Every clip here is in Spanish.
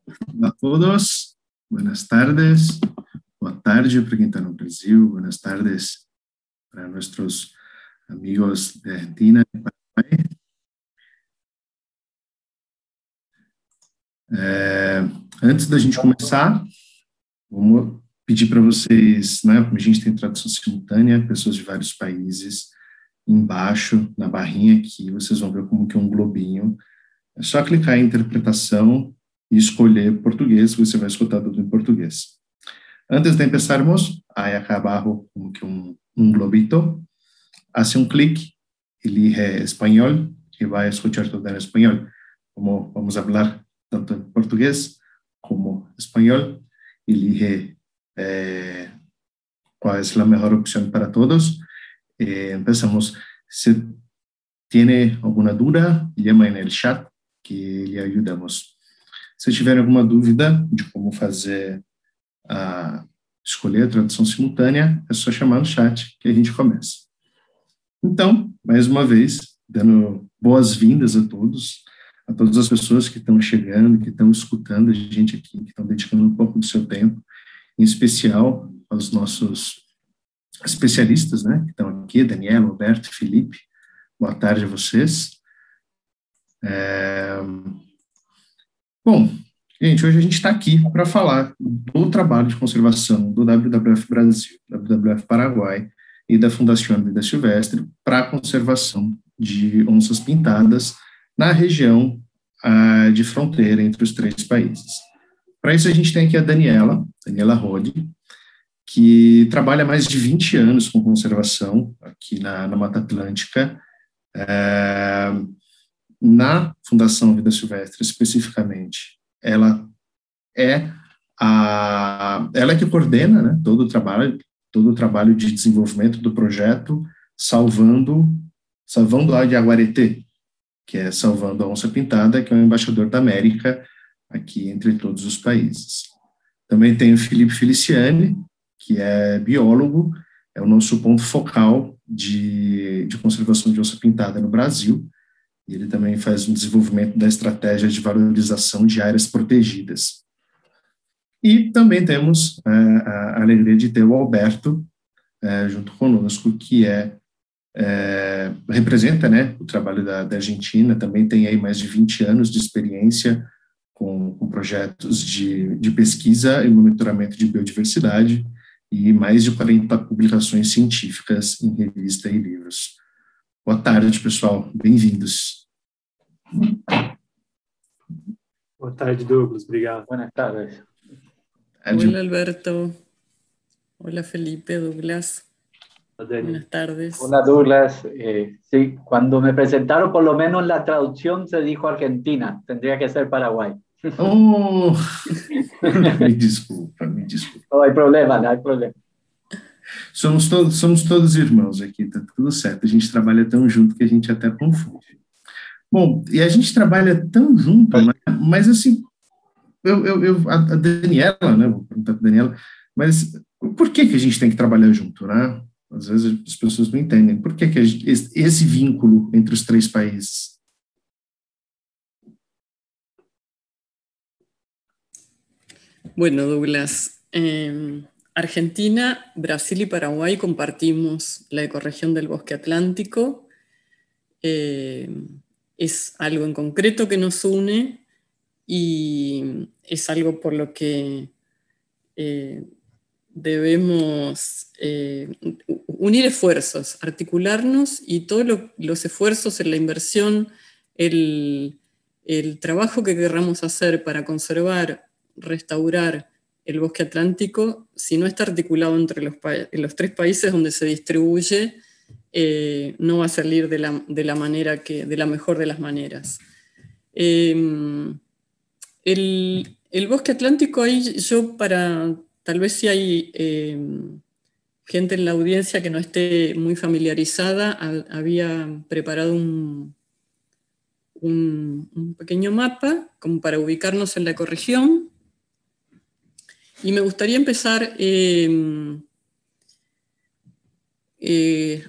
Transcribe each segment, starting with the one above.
Olá a todos, buenas tardes, boa tarde para quem está no Brasil, buenas tardes para nossos amigos de Argentina e Paraguai. Antes da gente começar, vamos pedir para vocês, né, a gente tem tradução simultânea, pessoas de vários países, embaixo, na barrinha aqui, vocês vão ver como que é um globinho. É só clicar em interpretação e escolher português, você vai escutar tudo em português. Antes de empezarmos, aí acá abajo como que un globito, hace un clic, elige español y va a escuchar todo en español. Como vamos a hablar tanto en portugués como español, elige cuál es la mejor opción para todos. Empezamos. Si tiene alguna duda, llama en el chat que lhe ajudamos. Se tiver alguma dúvida de como fazer escolher a tradução simultânea, é só chamar no chat que a gente começa. Então, mais uma vez, dando boas-vindas a todas as pessoas que estão chegando, que estão escutando a gente aqui, que estão dedicando um pouco do seu tempo, em especial aos nossos especialistas, né, que estão aqui, Daniela, Roberto, Felipe. Boa tarde a vocês. Bom, gente, hoje a gente está aqui para falar do trabalho de conservação do WWF Brasil, WWF Paraguai e da Fundação Vida Silvestre para a conservação de onças pintadas na região de fronteira entre os três países. Para isso a gente tem aqui a Daniela Rode, que trabalha há mais de 20 anos com conservação aqui na Mata Atlântica, na Fundação Vida Silvestre especificamente. Ela é que coordena, né, todo o trabalho de desenvolvimento do projeto Salvando a de Aguareté, que é Salvando a Onça Pintada, que é o embaixador da América aqui entre todos os países. Também tem o Felipe Feliciani, que é biólogo, é o nosso ponto focal de conservação de onça pintada no Brasil, e ele também faz um desenvolvimento da estratégia de valorização de áreas protegidas. E também temos a alegria de ter o Alberto junto conosco, que representa, né, o trabalho da Argentina, também tem aí mais de 20 anos de experiência com projetos de pesquisa e monitoramento de biodiversidade, e mais de 40 publicações científicas em revista e livros. Boa tarde, pessoal. Bem-vindos. Boa tarde, Douglas. Obrigado. Buenas tardes. Hola, Alberto. Hola, Felipe, Douglas. Buenas tardes. Hola, Douglas. Sí, cuando me presentaron, por lo menos la traducción se dijo Argentina. Tendría que ser Paraguay. Oh, me desculpa. Não há problema, não há problema. Somos todos irmãos aqui, tá tudo certo. A gente trabalha tão junto que a gente até confunde. Bom, e a gente trabalha tão junto, né? Mas assim, a Daniela, né? Vou perguntar para a Daniela, mas por que a gente tem que trabalhar junto, né? Às vezes as pessoas não entendem. Por que esse vínculo entre os três países? Bueno, Douglas, Argentina, Brasil y Paraguay compartimos la ecorregión del bosque atlántico. Es algo en concreto que nos une y es algo por lo que debemos unir esfuerzos, articularnos, y todos los esfuerzos en la inversión, el trabajo que querramos hacer para conservar, restaurar el bosque atlántico, si no está articulado entre los tres países donde se distribuye, no va a salir de la mejor de las maneras. El bosque atlántico, ahí tal vez si hay gente en la audiencia que no esté muy familiarizada, había preparado un pequeño mapa como para ubicarnos en la ecorregión. Y me gustaría empezar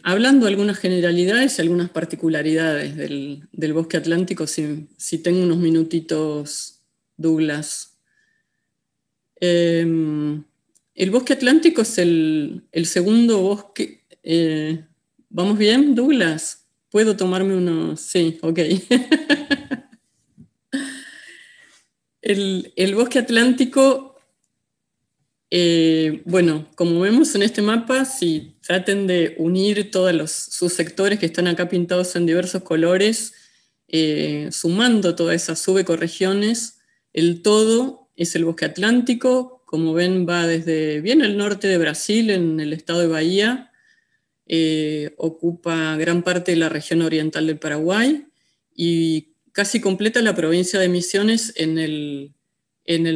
hablando de algunas generalidades y algunas particularidades del bosque atlántico, si tengo unos minutitos, Douglas. El bosque atlántico es el segundo bosque. ¿Vamos bien, Douglas? ¿Puedo tomarme unos? Sí, ok. El bosque atlántico, bueno, como vemos en este mapa, si traten de unir todos sus subsectores que están acá pintados en diversos colores, sumando todas esas subecorregiones, el todo es el bosque atlántico. Como ven, va desde bien al norte de Brasil, en el estado de Bahía, ocupa gran parte de la región oriental del Paraguay y casi completa la provincia de Misiones en el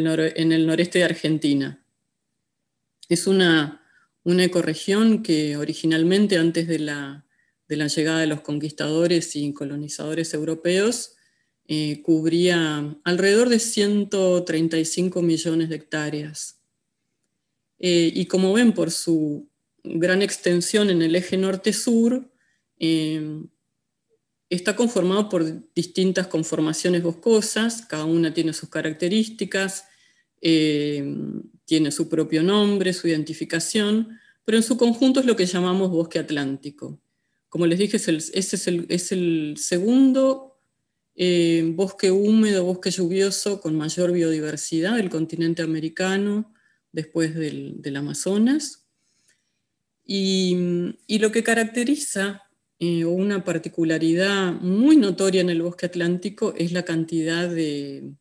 noreste de Argentina. Es una ecorregión que originalmente, antes de la llegada de los conquistadores y colonizadores europeos, cubría alrededor de 135 millones de hectáreas. Y como ven, por su gran extensión en el eje norte-sur, está conformado por distintas conformaciones boscosas, cada una tiene sus características, tiene su propio nombre, su identificación, pero en su conjunto es lo que llamamos bosque atlántico. Como les dije, es el segundo bosque húmedo, bosque lluvioso con mayor biodiversidad del continente americano, después del Amazonas. Y lo que caracteriza, o una particularidad muy notoria en el bosque atlántico, es la cantidad de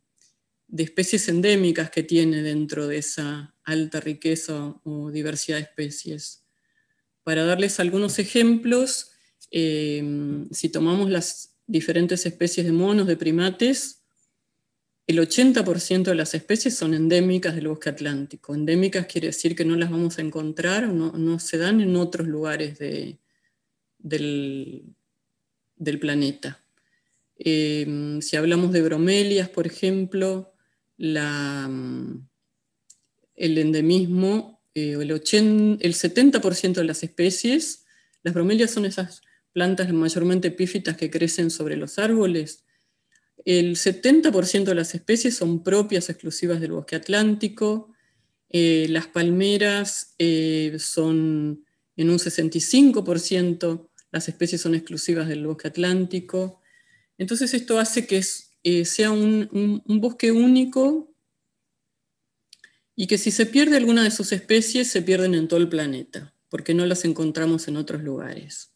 especies endémicas que tiene dentro de esa alta riqueza o diversidad de especies. Para darles algunos ejemplos, si tomamos las diferentes especies de monos, de primates, el 80% de las especies son endémicas del bosque atlántico. Endémicas quiere decir que no las vamos a encontrar, no se dan en otros lugares del planeta. Si hablamos de bromelias, por ejemplo, el endemismo, el 70% de las especies, las bromelias son esas plantas mayormente epífitas que crecen sobre los árboles. El 70% de las especies son propias, exclusivas del bosque atlántico. Las palmeras son en un 65%, las especies son exclusivas del bosque atlántico. Entonces esto hace que sea un bosque único y que si se pierde alguna de sus especies, se pierden en todo el planeta, porque no las encontramos en otros lugares.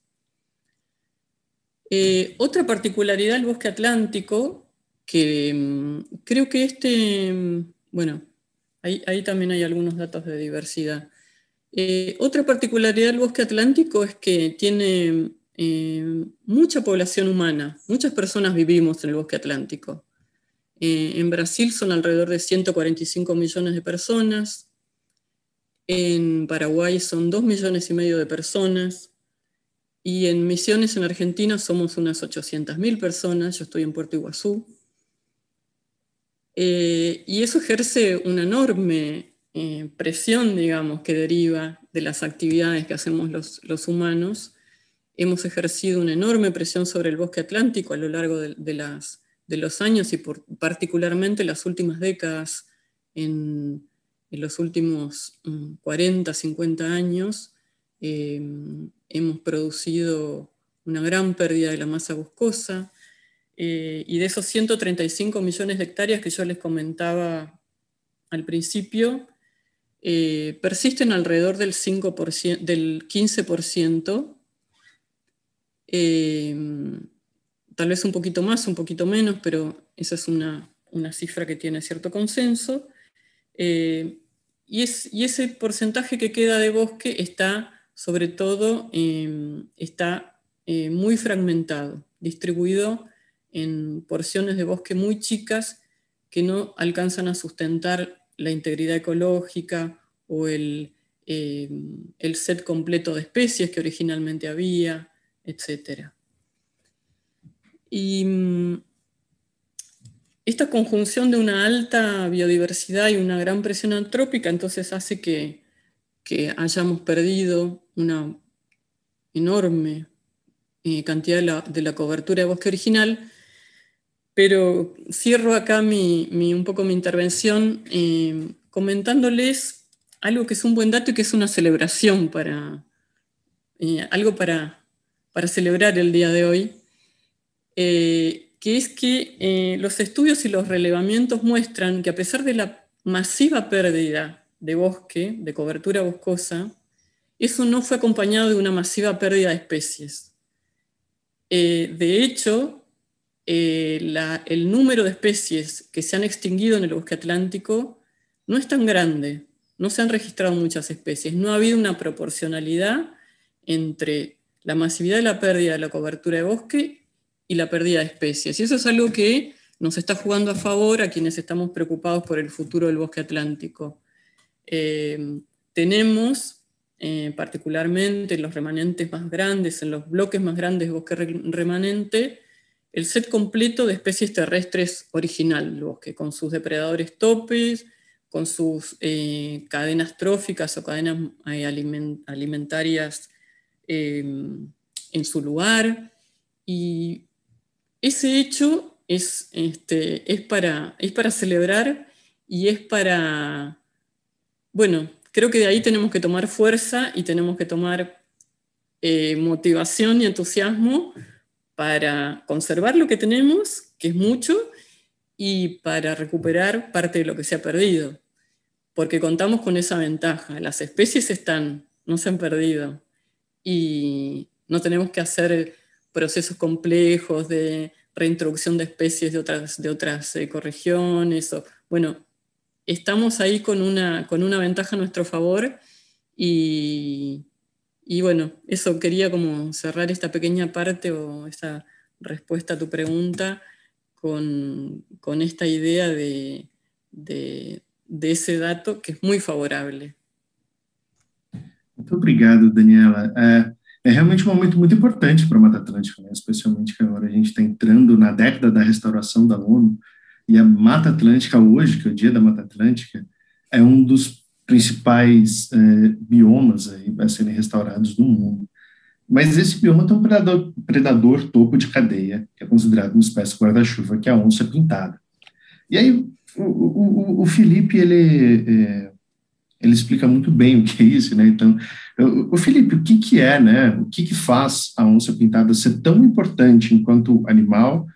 Otra particularidad del bosque atlántico, que creo que bueno, ahí también hay algunos datos de diversidad. Otra particularidad del bosque atlántico es que tiene mucha población humana, muchas personas vivimos en el bosque atlántico. En Brasil son alrededor de 145 millones de personas, en Paraguay son 2,5 millones de personas, y en Misiones, en Argentina, somos unas 800.000 personas. Yo estoy en Puerto Iguazú. Y eso ejerce una enorme presión, digamos, que deriva de las actividades que hacemos los humanos. Hemos ejercido una enorme presión sobre el bosque atlántico a lo largo de los años y particularmente las últimas décadas, en los últimos 40, 50 años. Hemos producido una gran pérdida de la masa boscosa, y de esos 135 millones de hectáreas que yo les comentaba al principio, persisten alrededor del 15%, tal vez un poquito más, un poquito menos, pero esa es una cifra que tiene cierto consenso. Y ese porcentaje que queda de bosque está, sobre todo, muy fragmentado, distribuido en porciones de bosque muy chicas que no alcanzan a sustentar la integridad ecológica o el set completo de especies que originalmente había, etc. Y esta conjunción de una alta biodiversidad y una gran presión antrópica entonces hace que hayamos perdido una enorme cantidad de la cobertura de bosque original, pero cierro acá un poco mi intervención comentándoles algo que es un buen dato y que es una celebración algo para celebrar el día de hoy, que es que los estudios y los relevamientos muestran que a pesar de la masiva pérdida de bosque, de cobertura boscosa, eso no fue acompañado de una masiva pérdida de especies. De hecho, el número de especies que se han extinguido en el bosque atlántico no es tan grande, no se han registrado muchas especies, no ha habido una proporcionalidad entre la masividad de la pérdida de la cobertura de bosque y la pérdida de especies. Y eso es algo que nos está jugando a favor a quienes estamos preocupados por el futuro del bosque atlántico. Tenemos, particularmente en los remanentes más grandes, en los bloques más grandes de bosque remanente, el set completo de especies terrestres original del bosque, con sus depredadores topes, con sus cadenas tróficas o cadenas alimentarias en su lugar. Y ese hecho es para celebrar y es para, bueno, creo que de ahí tenemos que tomar fuerza y tenemos que tomar motivación y entusiasmo para conservar lo que tenemos, que es mucho, y para recuperar parte de lo que se ha perdido. Porque contamos con esa ventaja. Las especies no se han perdido. Y no tenemos que hacer procesos complejos de reintroducción de especies de otras ecorregiones. Bueno, estamos ahí con una ventaja a nuestro favor y bueno, eso quería como cerrar esta pequeña parte o esta respuesta a tu pregunta con esta idea de esse dato que é muito favorável. Muito obrigado, Daniela. É realmente um momento muito importante para a Mata Atlântica, né? Especialmente que agora a gente está entrando na década da restauração da ONU, e a Mata Atlântica hoje, que é o Dia da Mata Atlântica, é um dos principais biomas aí a serem restaurados no mundo. Mas esse bioma tem um predador topo de cadeia, que é considerado uma espécie guarda-chuva, que é a onça pintada. E aí o Felipe, ele explica muito bem o que é isso, né? Então, o Felipe, o que é, né? O que faz a onça pintada ser tão importante enquanto animal,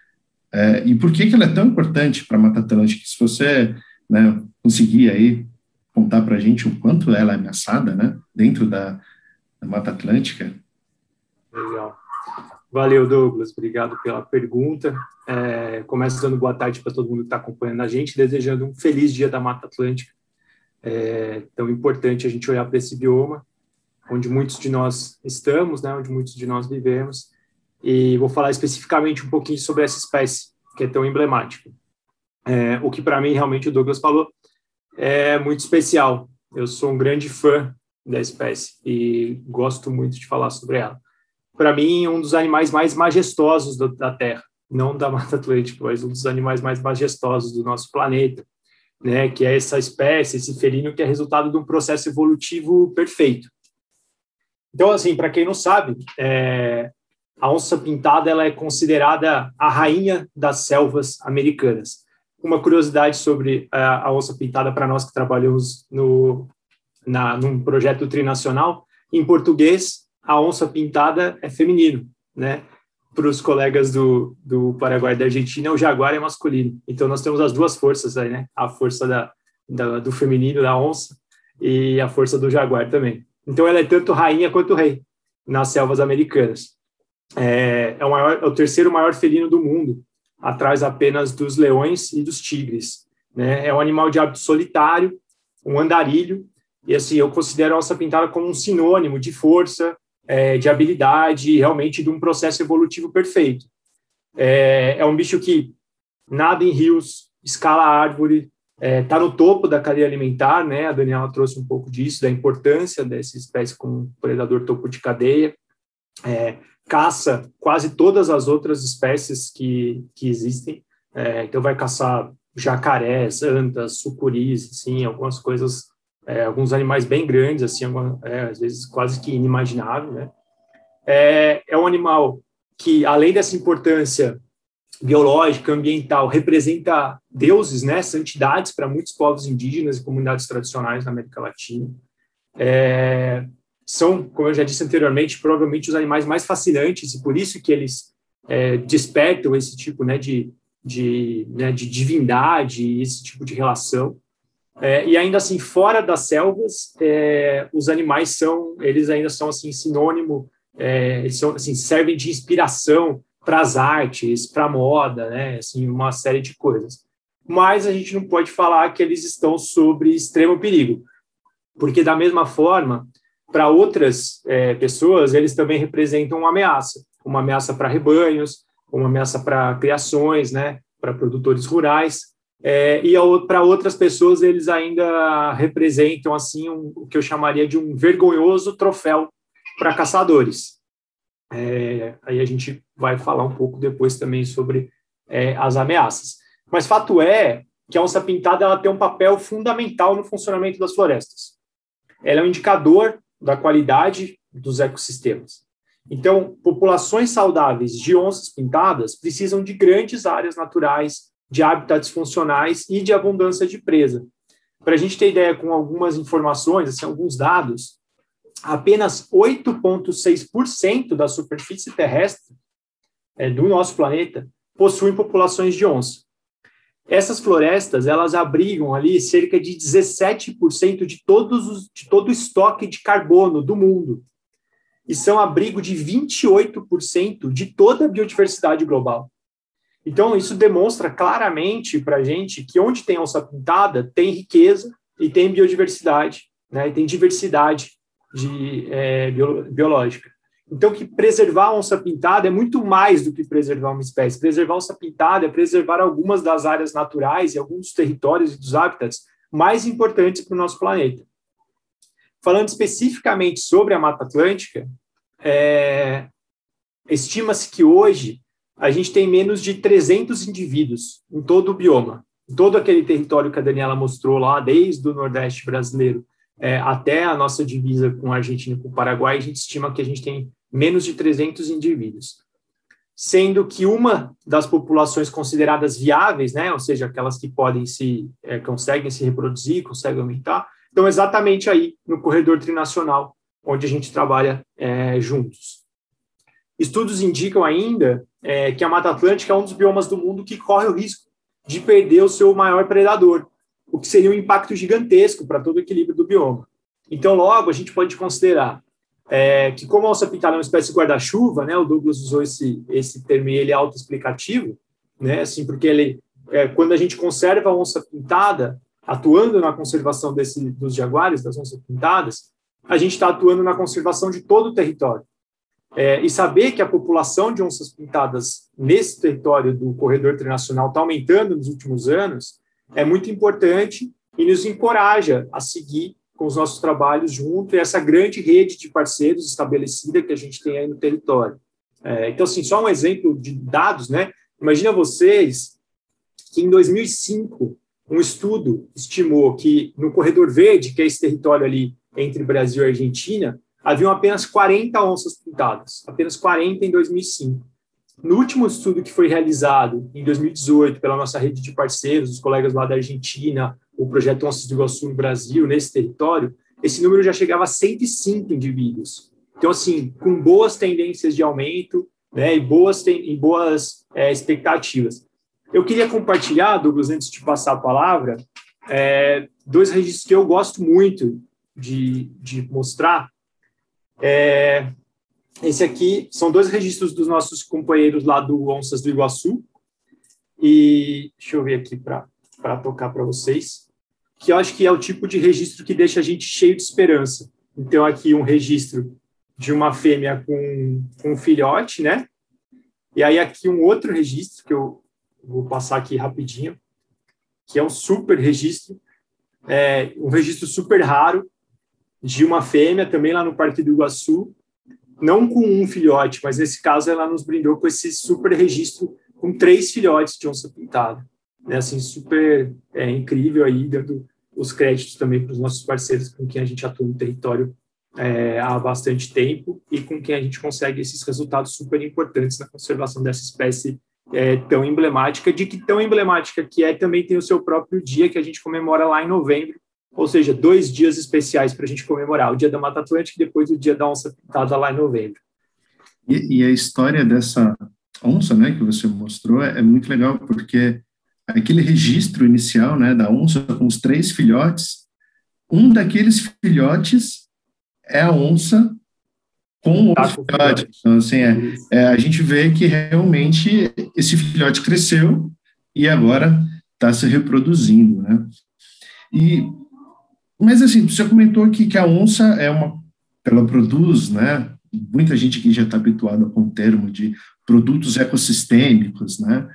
e por que ela é tão importante para a Mata Atlântica? Se você, né, conseguir aí contar para a gente o quanto ela é ameaçada, né, dentro da Mata Atlântica. Legal. Valeu, Douglas. Obrigado pela pergunta. Começo dando boa tarde para todo mundo que está acompanhando a gente, desejando um feliz Dia da Mata Atlântica. É tão importante a gente olhar para esse bioma, onde muitos de nós estamos, né, onde muitos de nós vivemos, e vou falar especificamente um pouquinho sobre essa espécie, que é tão emblemática. O que para mim, realmente, o Douglas falou, é muito especial. Eu sou um grande fã da espécie e gosto muito de falar sobre ela. Para mim, um dos animais mais majestosos da Terra, não da Mata Atlântica, mas um dos animais mais majestosos do nosso planeta, né, que é essa espécie, esse felino que é resultado de um processo evolutivo perfeito. Então, assim, para quem não sabe, a onça pintada ela é considerada a rainha das selvas americanas. Uma curiosidade sobre a onça pintada para nós que trabalhamos num projeto trinacional, em português, a onça pintada é feminino, né? Para os colegas do Paraguai e da Argentina, o jaguar é masculino. Então, nós temos as duas forças aí, né? A força do feminino, da onça, e a força do jaguar também. Então, ela é tanto rainha quanto rei nas selvas americanas. É o terceiro maior felino do mundo, atrás apenas dos leões e dos tigres, né? É um animal de hábito solitário, um andarilho, e assim, eu considero a onça pintada como um sinônimo de força, de habilidade, realmente de um processo evolutivo perfeito. É um bicho que nada em rios, escala árvore, está no topo da cadeia alimentar, né? A Daniela trouxe um pouco disso, da importância dessa espécie como predador topo de cadeia. Caça quase todas as outras espécies que existem. Então vai caçar jacarés, antas, sucuris, assim, algumas coisas, alguns animais bem grandes, assim, às vezes quase que inimaginável, né? É um animal que, além dessa importância biológica, ambiental, representa deuses, né, santidades para muitos povos indígenas e comunidades tradicionais na América Latina. São, como eu já disse anteriormente, provavelmente os animais mais fascinantes, e por isso que eles despertam esse tipo, né, de divindade, esse tipo de relação. E ainda assim, fora das selvas, os animais eles ainda são assim, sinônimo, eles são, assim, servem de inspiração para as artes, para a moda, né, assim, uma série de coisas. Mas a gente não pode falar que eles estão sob extremo perigo, porque da mesma forma, para outras pessoas, eles também representam uma ameaça para rebanhos, uma ameaça para criações, né, para produtores rurais, e para outras pessoas eles ainda representam assim o que eu chamaria de um vergonhoso troféu para caçadores. Aí a gente vai falar um pouco depois também sobre as ameaças. Mas fato é que a onça-pintada ela tem um papel fundamental no funcionamento das florestas. Ela é um indicador da qualidade dos ecossistemas. Então, populações saudáveis de onças pintadas precisam de grandes áreas naturais, de hábitats funcionais e de abundância de presa. Para a gente ter ideia com algumas informações, assim, alguns dados, apenas 8,6% da superfície terrestre do nosso planeta possuem populações de onça. Essas florestas, elas abrigam ali cerca de 17% de todo o estoque de carbono do mundo e são abrigo de 28% de toda a biodiversidade global. Então, isso demonstra claramente para a gente que onde tem onça pintada, tem riqueza e tem biodiversidade, né, e tem diversidade biológica. Então, que preservar a onça-pintada é muito mais do que preservar uma espécie. Preservar a onça-pintada é preservar algumas das áreas naturais e alguns dos territórios e dos hábitats mais importantes para o nosso planeta. Falando especificamente sobre a Mata Atlântica, estima-se que hoje a gente tem menos de 300 indivíduos em todo o bioma, em todo aquele território que a Daniela mostrou lá, desde o Nordeste brasileiro até a nossa divisa com a Argentina e com o Paraguai, a gente estima que a gente tem menos de 300 indivíduos. Sendo que uma das populações consideradas viáveis, né, ou seja, aquelas que conseguem se reproduzir, conseguem aumentar, estão exatamente aí no corredor trinacional, onde a gente trabalha juntos. Estudos indicam ainda que a Mata Atlântica é um dos biomas do mundo que corre o risco de perder o seu maior predador, o que seria um impacto gigantesco para todo o equilíbrio do bioma. Então, logo, a gente pode considerar que, como a onça-pintada é uma espécie de guarda-chuva, né, o Douglas usou esse termo e ele é autoexplicativo, né, assim, porque quando a gente conserva a onça-pintada, atuando na conservação dos jaguares, das onças-pintadas, a gente está atuando na conservação de todo o território. E saber que a população de onças pintadas nesse território do corredor trinacional está aumentando nos últimos anos é muito importante e nos encoraja a seguir com os nossos trabalhos junto e essa grande rede de parceiros estabelecida que a gente tem aí no território. Então, assim, só um exemplo de dados, né? Imagina vocês que em 2005 um estudo estimou que no corredor verde, que é esse território ali entre Brasil e Argentina, haviam apenas 40 onças pintadas, apenas 40 em 2005. No último estudo que foi realizado em 2018 pela nossa rede de parceiros, os colegas lá da Argentina, o projeto Onças do Iguaçu no Brasil, nesse território, esse número já chegava a 105 indivíduos. Então, assim, com boas tendências de aumento, né, e boas expectativas. Eu queria compartilhar, Douglas, antes de passar a palavra, dois registros que eu gosto muito de mostrar. Esse aqui são dois registros dos nossos companheiros lá do Onças do Iguaçu, e deixa eu ver aqui para tocar para vocês, que eu acho que é o tipo de registro que deixa a gente cheio de esperança. Então, aqui um registro de uma fêmea com um filhote, né? E aí aqui um outro registro, que eu vou passar aqui rapidinho, que é um super registro, um registro super raro, de uma fêmea, também lá no Parque do Iguaçu, não com um filhote, mas nesse caso ela nos brindou com esse super registro com 3 filhotes de onça-pintada. Assim, super incrível aí, dando os créditos também para os nossos parceiros com quem a gente atua no território há bastante tempo e com quem a gente consegue esses resultados super importantes na conservação dessa espécie tão emblemática, de que tão emblemática que também tem o seu próprio dia que a gente comemora lá em novembro, ou seja, 2 dias especiais para a gente comemorar, o Dia da Mata Atlântica e depois o Dia da Onça Pintada lá em novembro. E a história dessa onça, né, que você mostrou é muito legal, porque aquele registro inicial, né, da onça com os 3 filhotes, um daqueles filhotes é a onça com os filhotes. Então, assim, a gente vê que realmente esse filhote cresceu e agora está se reproduzindo, né? Mas, assim, você comentou aqui que a onça ela produz, né? Muita gente aqui já está habituada com o termo de produtos ecossistêmicos, né?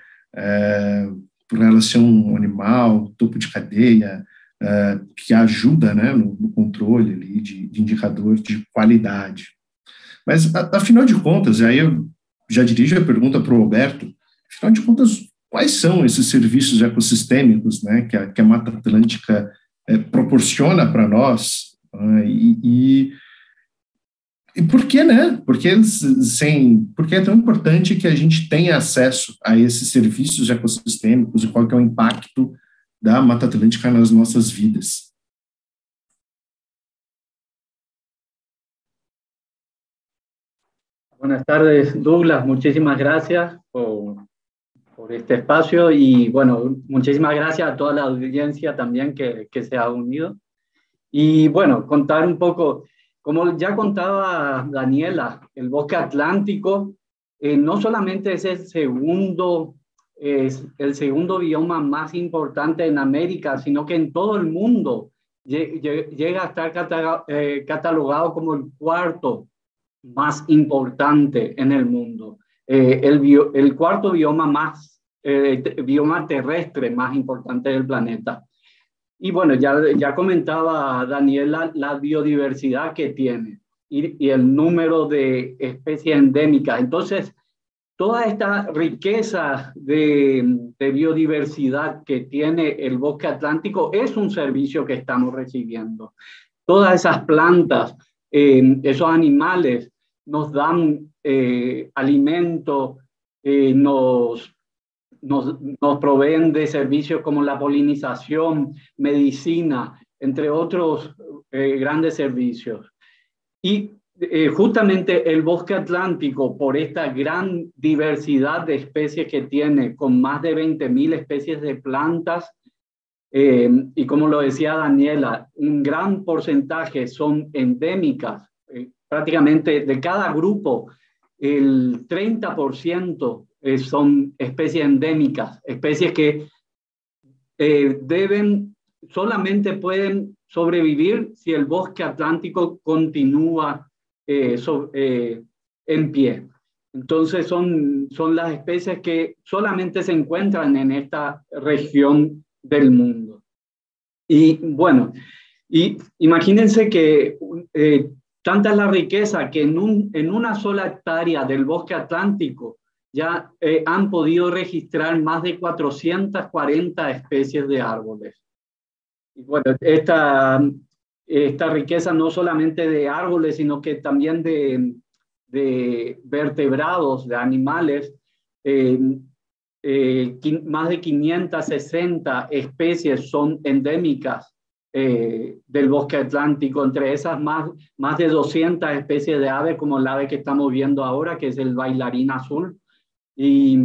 Por ela ser um animal, topo de cadeia, que ajuda, né, no controle ali de indicador de qualidade. Mas, afinal de contas, aí eu já dirijo a pergunta para o Roberto, afinal de contas, quais são esses serviços ecossistêmicos, né, que a Mata Atlântica proporciona para nós, e por que, né? Porque é tão importante que a gente tenha acesso a esses serviços ecossistêmicos e qual que é o impacto da Mata Atlântica nas nossas vidas? Buenas tardes, Douglas. Muchísimas gracias por este espacio y, bueno, muchísimas gracias a toda la audiencia también que se ha unido. Y, bueno, contar un poco, como ya contaba Daniela, el bosque atlántico no solamente es el segundo bioma más importante en América, sino que en todo el mundo llega a estar catalogado como el 4º más importante en el mundo, el 4º bioma terrestre más importante del planeta. Y bueno, ya comentaba Daniela la biodiversidad que tiene y el número de especies endémicas. Entonces, toda esta riqueza de biodiversidad que tiene el bosque atlántico es un servicio que estamos recibiendo. Todas esas plantas, esos animales nos dan alimento, nos proveen de servicios como la polinización, medicina, entre otros grandes servicios. Y justamente el bosque atlántico, por esta gran diversidad de especies que tiene, con más de 20.000 especies de plantas, y como lo decía Daniela, un gran porcentaje son endémicas. Prácticamente de cada grupo, el 30% son especies endémicas, especies que solamente pueden sobrevivir si el bosque atlántico continúa en pie. Entonces son las especies que solamente se encuentran en esta región del mundo. Y bueno, imagínense que tanta es la riqueza que en una sola hectárea del bosque atlántico ya han podido registrar más de 440 especies de árboles. Y bueno, esta riqueza no solamente de árboles, sino que también de vertebrados, de animales, más de 560 especies son endémicas del bosque atlántico, entre esas más de 200 especies de aves, como el ave que estamos viendo ahora, que es el bailarín azul. Y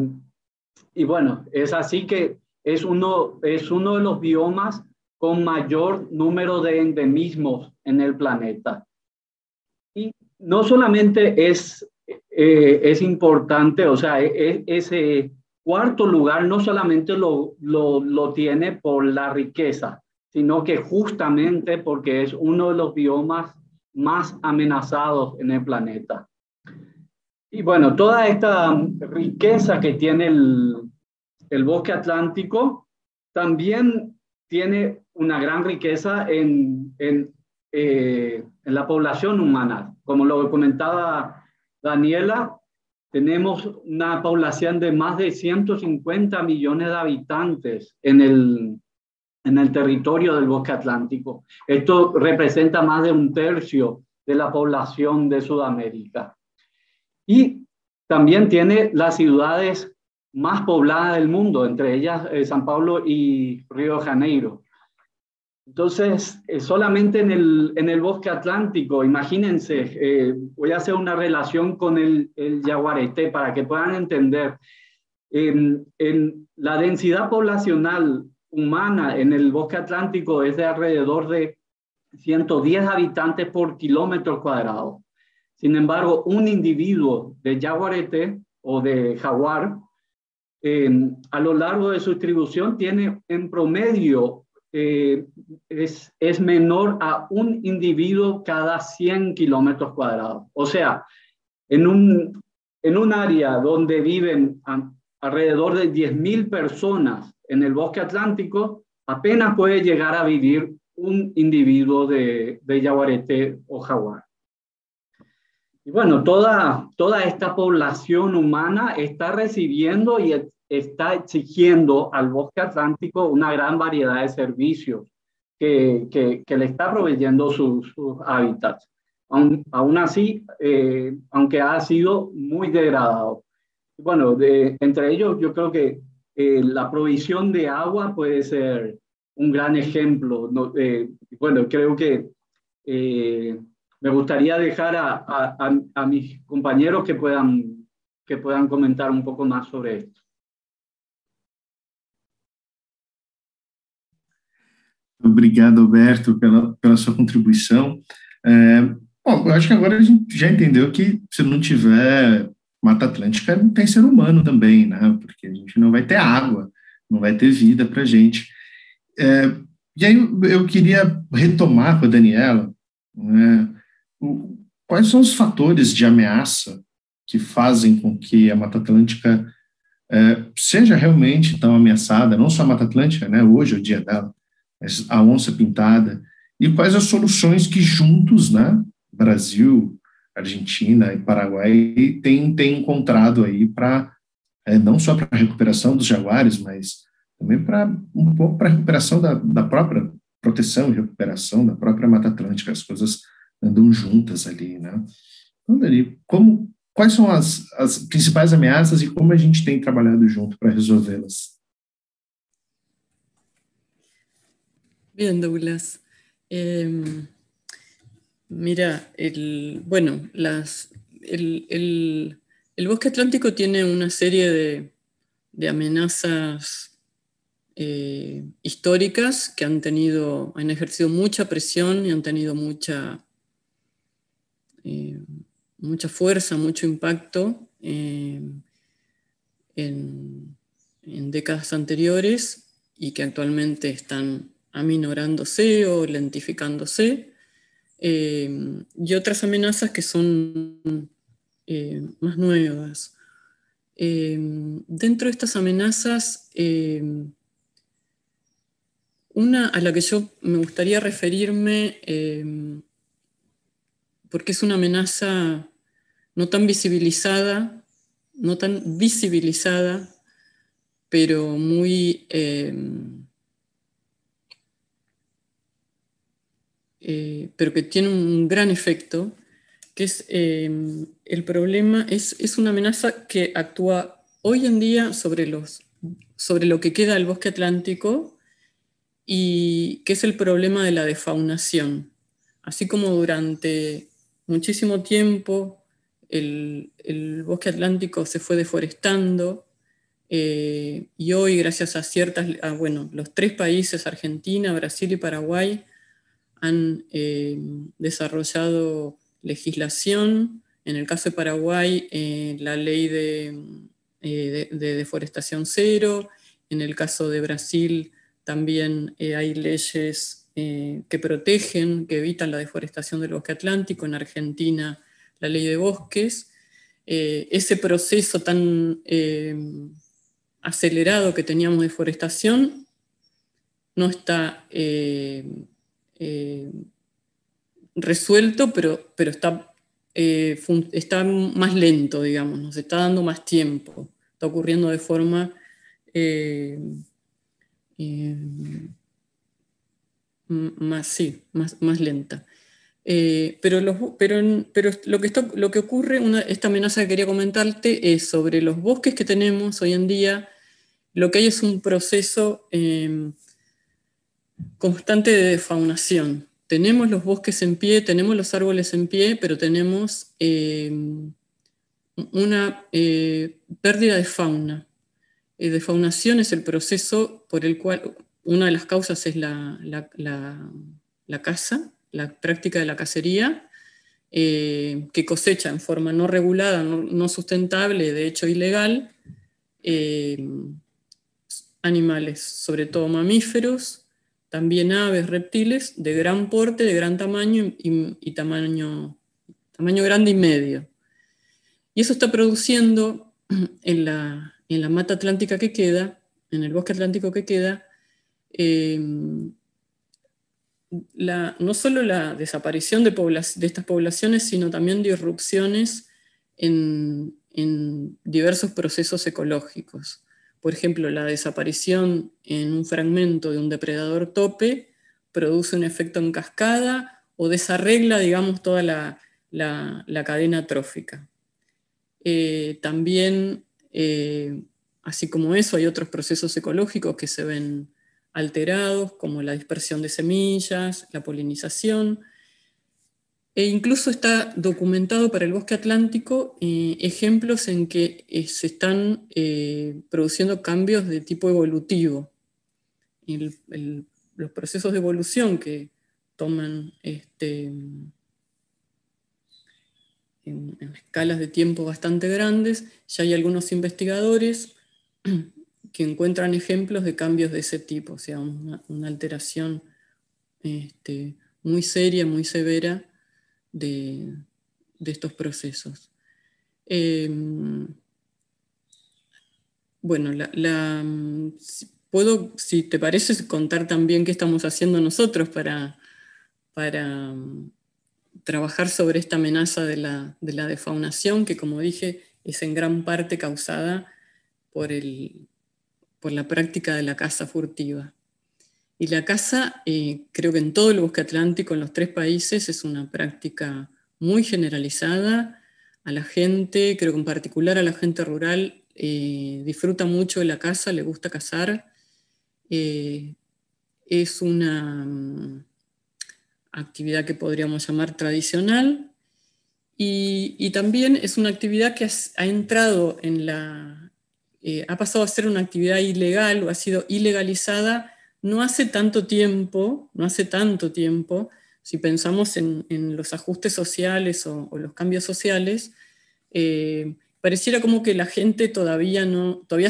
bueno, es así que es uno de los biomas con mayor número de endemismos en el planeta. Y no solamente es importante, o sea, ese 4º lugar no solamente lo tiene por la riqueza, sino que justamente porque es uno de los biomas más amenazados en el planeta. Y bueno, toda esta riqueza que tiene el bosque atlántico también tiene una gran riqueza en la población humana. Como lo comentaba Daniela, tenemos una población de más de 150 millones de habitantes en el territorio del bosque atlántico. Esto representa más de 1/3 de la población de Sudamérica. Y también tiene las ciudades más pobladas del mundo, entre ellas San Pablo y Río de Janeiro. Entonces, solamente en el bosque atlántico, imagínense, voy a hacer una relación con el yaguareté para que puedan entender. En la densidad poblacional humana en el bosque atlántico es de alrededor de 110 habitantes por kilómetro cuadrado. Sin embargo, un individuo de yaguareté o de jaguar, a lo largo de su distribución, tiene en promedio es menor a un individuo cada 100 kilómetros cuadrados. O sea, en un área donde viven alrededor de 10.000 personas en el bosque atlántico, apenas puede llegar a vivir un individuo de yaguareté o jaguar. Y bueno, toda esta población humana está recibiendo y está exigiendo al bosque atlántico una gran variedad de servicios que le está proveyendo sus hábitats. Aún así, aunque ha sido muy degradado. Bueno, entre ellos yo creo que la provisión de agua puede ser un gran ejemplo. ¿No? Bueno, creo que me gustaría dejar a mis compañeros que puedan comentar un poco más sobre esto. Obrigado, Alberto, pela sua contribuição. Bom, eu acho que agora a gente já entendeu que se não tiver Mata Atlântica, não tem ser humano também, né? Porque a gente não vai ter água, não vai ter vida para a gente. E aí eu queria retomar com a Daniela, né, quais são os fatores de ameaça que fazem com que a Mata Atlântica seja realmente tão ameaçada, não só a Mata Atlântica, né? Hoje é o dia dela, mas a onça-pintada, e quais as soluções que juntos, né, Brasil, Argentina e Paraguai têm encontrado aí para, não só para a recuperação dos jaguares, mas também um pouco para a recuperação da própria proteção e recuperação da própria Mata Atlântica. As coisas andam juntas ali, né? Então, Dani, quais são as principais ameaças e como a gente tem trabalhado junto para resolvê-las? Bien, Douglas. Mira, el bosque atlántico tiene una serie de amenazas históricas que han ejercido mucha presión y han tenido mucha fuerza, mucho impacto en décadas anteriores y que actualmente están aminorándose o lentificándose, y otras amenazas que son más nuevas. Dentro de estas amenazas, una a la que yo me gustaría referirme, porque es una amenaza no tan visibilizada, pero muy pero que tiene un gran efecto, que es el problema, es una amenaza que actúa hoy en día sobre lo que queda del bosque atlántico, y que es el problema de la defaunación. Así como durante muchísimo tiempo el bosque atlántico se fue deforestando, y hoy, gracias a los 3 países, Argentina, Brasil y Paraguay, han desarrollado legislación. En el caso de Paraguay, la ley de deforestación cero. En el caso de Brasil, también hay leyes que protegen, que evitan la deforestación del bosque atlántico. En Argentina, la ley de bosques. Ese proceso tan acelerado que teníamos de deforestación no está resuelto, pero está más lento, digamos, nos está dando más tiempo, está ocurriendo de forma más lenta. Pero lo que ocurre, esta amenaza que quería comentarte, es sobre los bosques que tenemos hoy en día. Lo que hay es un proceso constante de defaunación. Tenemos los bosques en pie, tenemos los árboles en pie, pero tenemos una pérdida de fauna. Defaunación es el proceso por el cual una de las causas es la caza, la práctica de la cacería, que cosecha en forma no regulada, no sustentable, de hecho ilegal, animales, sobre todo mamíferos, también aves, reptiles, de gran porte, de gran tamaño y tamaño grande y medio. Y eso está produciendo en la mata atlántica que queda, en el bosque atlántico que queda, no solo la desaparición de estas poblaciones, sino también de irrupciones en diversos procesos ecológicos. Por ejemplo, la desaparición en un fragmento de un depredador tope produce un efecto en cascada o desarregla, digamos, toda la cadena trófica. También, así como eso, hay otros procesos ecológicos que se ven alterados, como la dispersión de semillas, la polinización, e incluso está documentado para el bosque atlántico ejemplos en que se están produciendo cambios de tipo evolutivo. Los procesos de evolución que toman en escalas de tiempo bastante grandes, ya hay algunos investigadores que encuentran ejemplos de cambios de ese tipo, o sea, una alteración muy seria, muy severa de estos procesos. Bueno, puedo, si te parece, contar también qué estamos haciendo nosotros para trabajar sobre esta amenaza de la defaunación, que, como dije, es en gran parte causada por la práctica de la caza furtiva. Y la caza, creo que en todo el bosque atlántico, en los 3 países, es una práctica muy generalizada. A la gente, creo que en particular a la gente rural, disfruta mucho de la caza, le gusta cazar. Es una actividad que podríamos llamar tradicional, y también es una actividad que ha entrado ha pasado a ser una actividad ilegal, o ha sido ilegalizada no hace tanto tiempo, si pensamos en los ajustes sociales o los cambios sociales, pareciera como que la gente todavía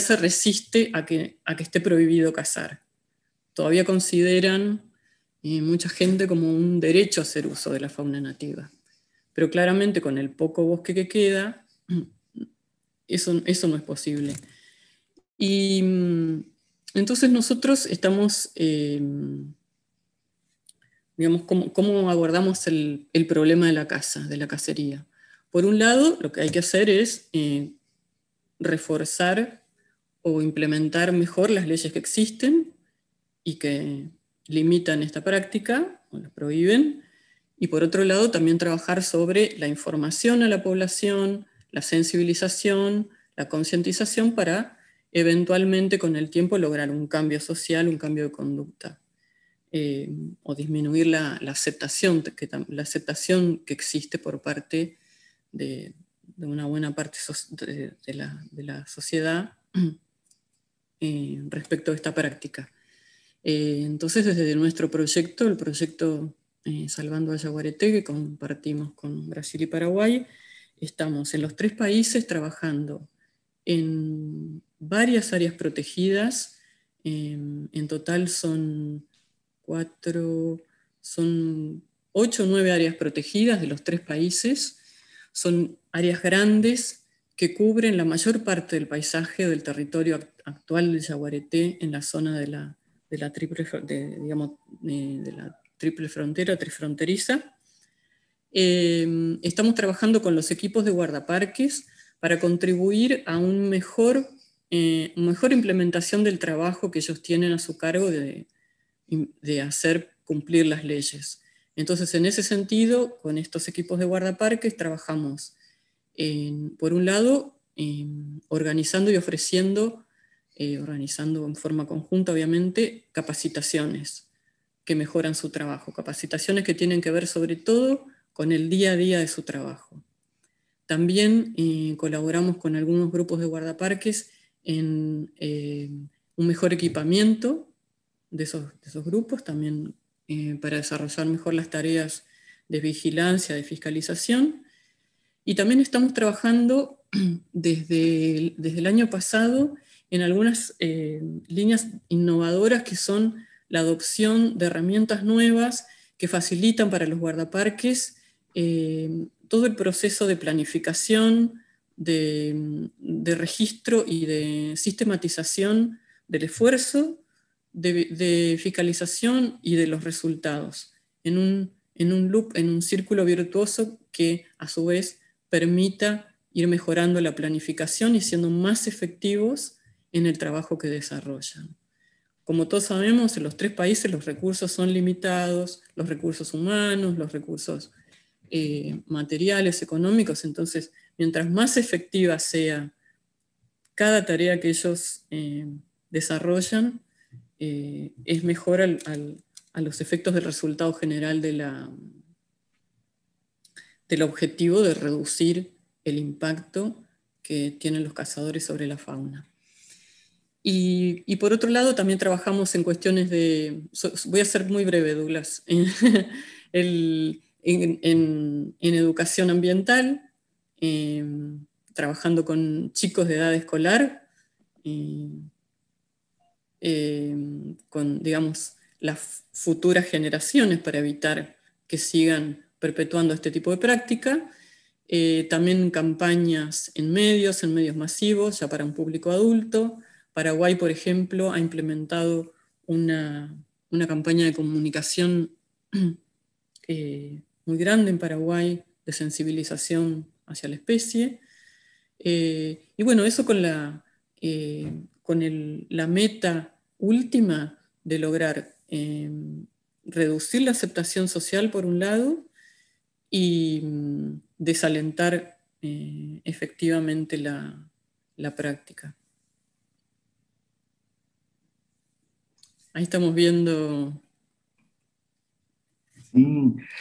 se resiste a que esté prohibido cazar. Todavía consideran mucha gente como un derecho a hacer uso de la fauna nativa. Pero claramente con el poco bosque que queda, eso no es posible. Y entonces nosotros estamos, digamos, ¿cómo abordamos el problema de la caza, de la cacería? Por un lado, lo que hay que hacer es reforzar o implementar mejor las leyes que existen y que limitan esta práctica o la prohíben. Y por otro lado, también trabajar sobre la información a la población, la sensibilización, la concientización para eventualmente con el tiempo lograr un cambio social, un cambio de conducta, o disminuir la aceptación que existe por parte de una buena parte de la sociedad respecto a esta práctica. Entonces, desde nuestro proyecto, el proyecto Salvando al Yaguareté, que compartimos con Brasil y Paraguay, estamos en los 3 países trabajando en varias áreas protegidas. En total son 8 o 9 áreas protegidas de los 3 países. Son áreas grandes que cubren la mayor parte del paisaje del territorio actual del Yaguareté en la zona de la triple frontera, trifronteriza. Estamos trabajando con los equipos de guardaparques para contribuir a una mejor implementación del trabajo que ellos tienen a su cargo de hacer cumplir las leyes. Entonces, en ese sentido, con estos equipos de guardaparques trabajamos, por un lado, organizando y ofreciendo, organizando en forma conjunta, obviamente, capacitaciones que mejoran su trabajo, capacitaciones que tienen que ver sobre todo con el día a día de su trabajo. También colaboramos con algunos grupos de guardaparques en un mejor equipamiento de esos grupos, también para desarrollar mejor las tareas de vigilancia, de fiscalización. Y también estamos trabajando desde el año pasado en algunas líneas innovadoras que son la adopción de herramientas nuevas que facilitan para los guardaparques todo el proceso de planificación, de registro y de sistematización del esfuerzo, de fiscalización y de los resultados, en un loop, en un círculo virtuoso que a su vez permita ir mejorando la planificación y siendo más efectivos en el trabajo que desarrollan. Como todos sabemos, en los 3 países los recursos son limitados, los recursos humanos, los recursos materiales, económicos. Entonces, mientras más efectiva sea cada tarea que ellos desarrollan, es mejor a los efectos del resultado general del objetivo de reducir el impacto que tienen los cazadores sobre la fauna. Y por otro lado, también trabajamos en cuestiones voy a ser muy breve, Douglas, en educación ambiental, trabajando con chicos de edad escolar, con, digamos, las futuras generaciones para evitar que sigan perpetuando este tipo de práctica. También campañas en medios masivos, ya para un público adulto. Paraguay, por ejemplo, ha implementado una campaña de comunicación muy grande en Paraguay, de sensibilización hacia la especie. Y bueno, eso con la meta última de lograr reducir la aceptación social por un lado y desalentar efectivamente la práctica. Ahí estamos viendo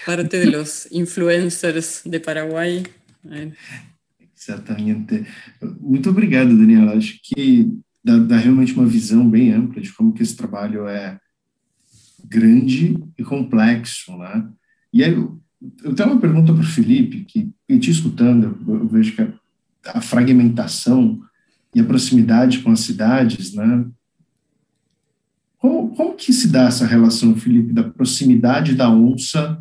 parte de los influencers de Paraguai. Exatamente. Muito obrigado, Daniela. Acho que dá realmente uma visão bem ampla de como que esse trabalho é grande e complexo, né? E aí, eu tenho uma pergunta para o Felipe, que, te escutando, eu vejo que a fragmentação e a proximidade com as cidades, né? Como que se dá essa relação, Felipe, da proximidade da onça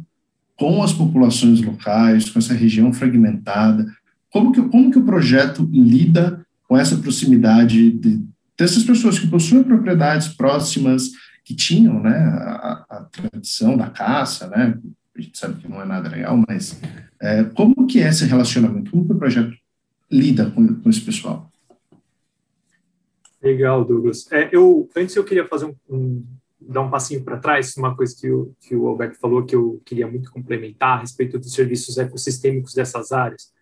com as populações locais, com essa região fragmentada? Como que o projeto lida com essa proximidade dessas pessoas que possuem propriedades próximas, que tinham, né, a tradição da caça, né? A gente sabe que não é nada legal, mas como que é esse relacionamento? Como que o projeto lida com esse pessoal? Legal, Douglas. Antes eu queria fazer dar um passinho para trás, uma coisa que o Alberto falou que eu queria muito complementar a respeito dos serviços ecossistêmicos dessas áreas,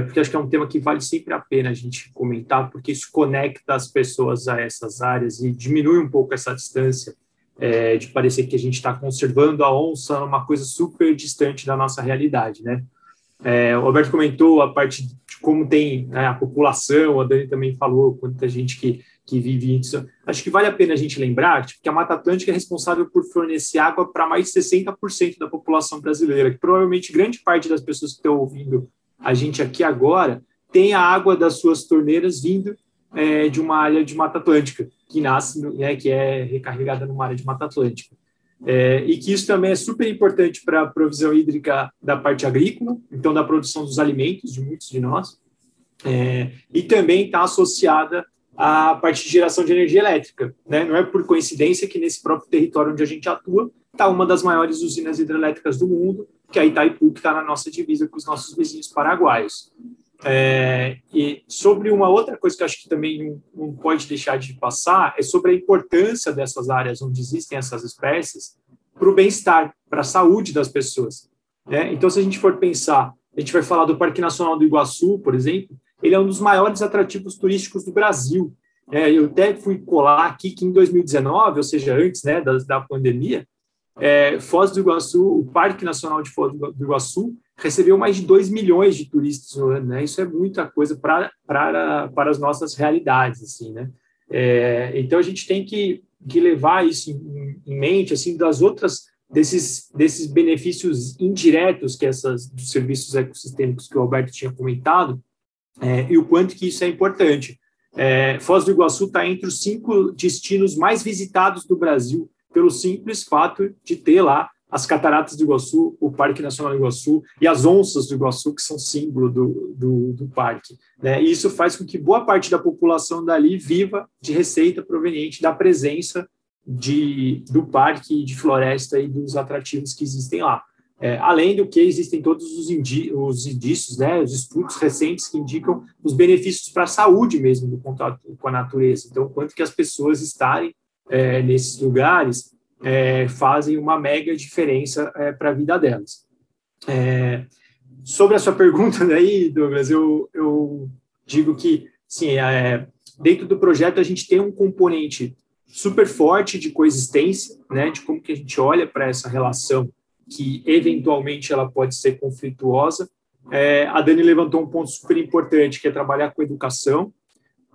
porque acho que é um tema que vale sempre a pena a gente comentar, porque isso conecta as pessoas a essas áreas e diminui um pouco essa distância de parecer que a gente está conservando a onça uma coisa super distante da nossa realidade, né? O Alberto comentou a parte de como tem, né, a população, a Dani também falou, quanta gente que vive isso. Acho que vale a pena a gente lembrar que a Mata Atlântica é responsável por fornecer água para mais de 60% da população brasileira, que provavelmente grande parte das pessoas que estão ouvindo a gente aqui agora tem a água das suas torneiras vindo de uma área de Mata Atlântica, que nasce, né, que é recarregada numa área de Mata Atlântica. E que isso também é super importante para a provisão hídrica da parte agrícola, então da produção dos alimentos de muitos de nós, e também está associada à parte de geração de energia elétrica, né? Não é por coincidência que nesse próprio território onde a gente atua está uma das maiores usinas hidrelétricas do mundo, que é a Itaipu, que está na nossa divisa com os nossos vizinhos paraguaios. E sobre uma outra coisa que eu acho que também não pode deixar de passar é sobre a importância dessas áreas onde existem essas espécies para o bem-estar, para a saúde das pessoas, né? Então, se a gente for pensar, a gente vai falar do Parque Nacional do Iguaçu, por exemplo, ele é um dos maiores atrativos turísticos do Brasil. Eu até fui colar aqui que em 2019, ou seja, antes, né, da pandemia, Foz do Iguaçu, o Parque Nacional de Foz do Iguaçu, recebeu mais de 2 milhões de turistas no ano, né? Isso é muita coisa para as nossas realidades, assim, né? Então, a gente tem que levar isso em mente, assim, desses benefícios indiretos que dos serviços ecossistêmicos que o Alberto tinha comentado, e o quanto que isso é importante. Foz do Iguaçu está entre os 5 destinos mais visitados do Brasil, pelo simples fato de ter lá as Cataratas do Iguaçu, o Parque Nacional do Iguaçu e as onças do Iguaçu, que são símbolo do parque, né? E isso faz com que boa parte da população dali viva de receita proveniente da presença do parque, de floresta e dos atrativos que existem lá. Além do que existem todos os indícios, né, os estudos recentes que indicam os benefícios para a saúde mesmo do contato com a natureza. Então, quanto que as pessoas estarem nesses lugares fazem uma mega diferença para a vida delas. Sobre a sua pergunta daí, Douglas, eu digo que, sim, dentro do projeto a gente tem um componente super forte de coexistência, né, de como que a gente olha para essa relação que eventualmente ela pode ser conflituosa. A Dani levantou um ponto super importante, que é trabalhar com educação.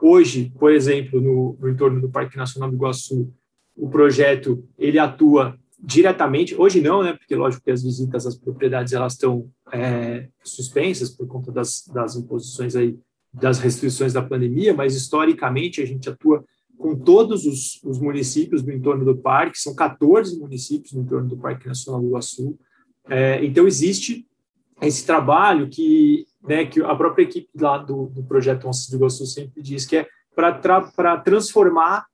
Hoje, por exemplo, no entorno do Parque Nacional do Iguaçu, o projeto ele atua diretamente, hoje não, né, porque lógico que as visitas às propriedades elas estão suspensas por conta das imposições aí, das restrições da pandemia, mas historicamente a gente atua com todos os municípios do entorno do parque, são 14 municípios no entorno do Parque Nacional do Iguaçu. Então, existe esse trabalho que a própria equipe lá do Projeto Onças do Iguaçu sempre diz que é para transformar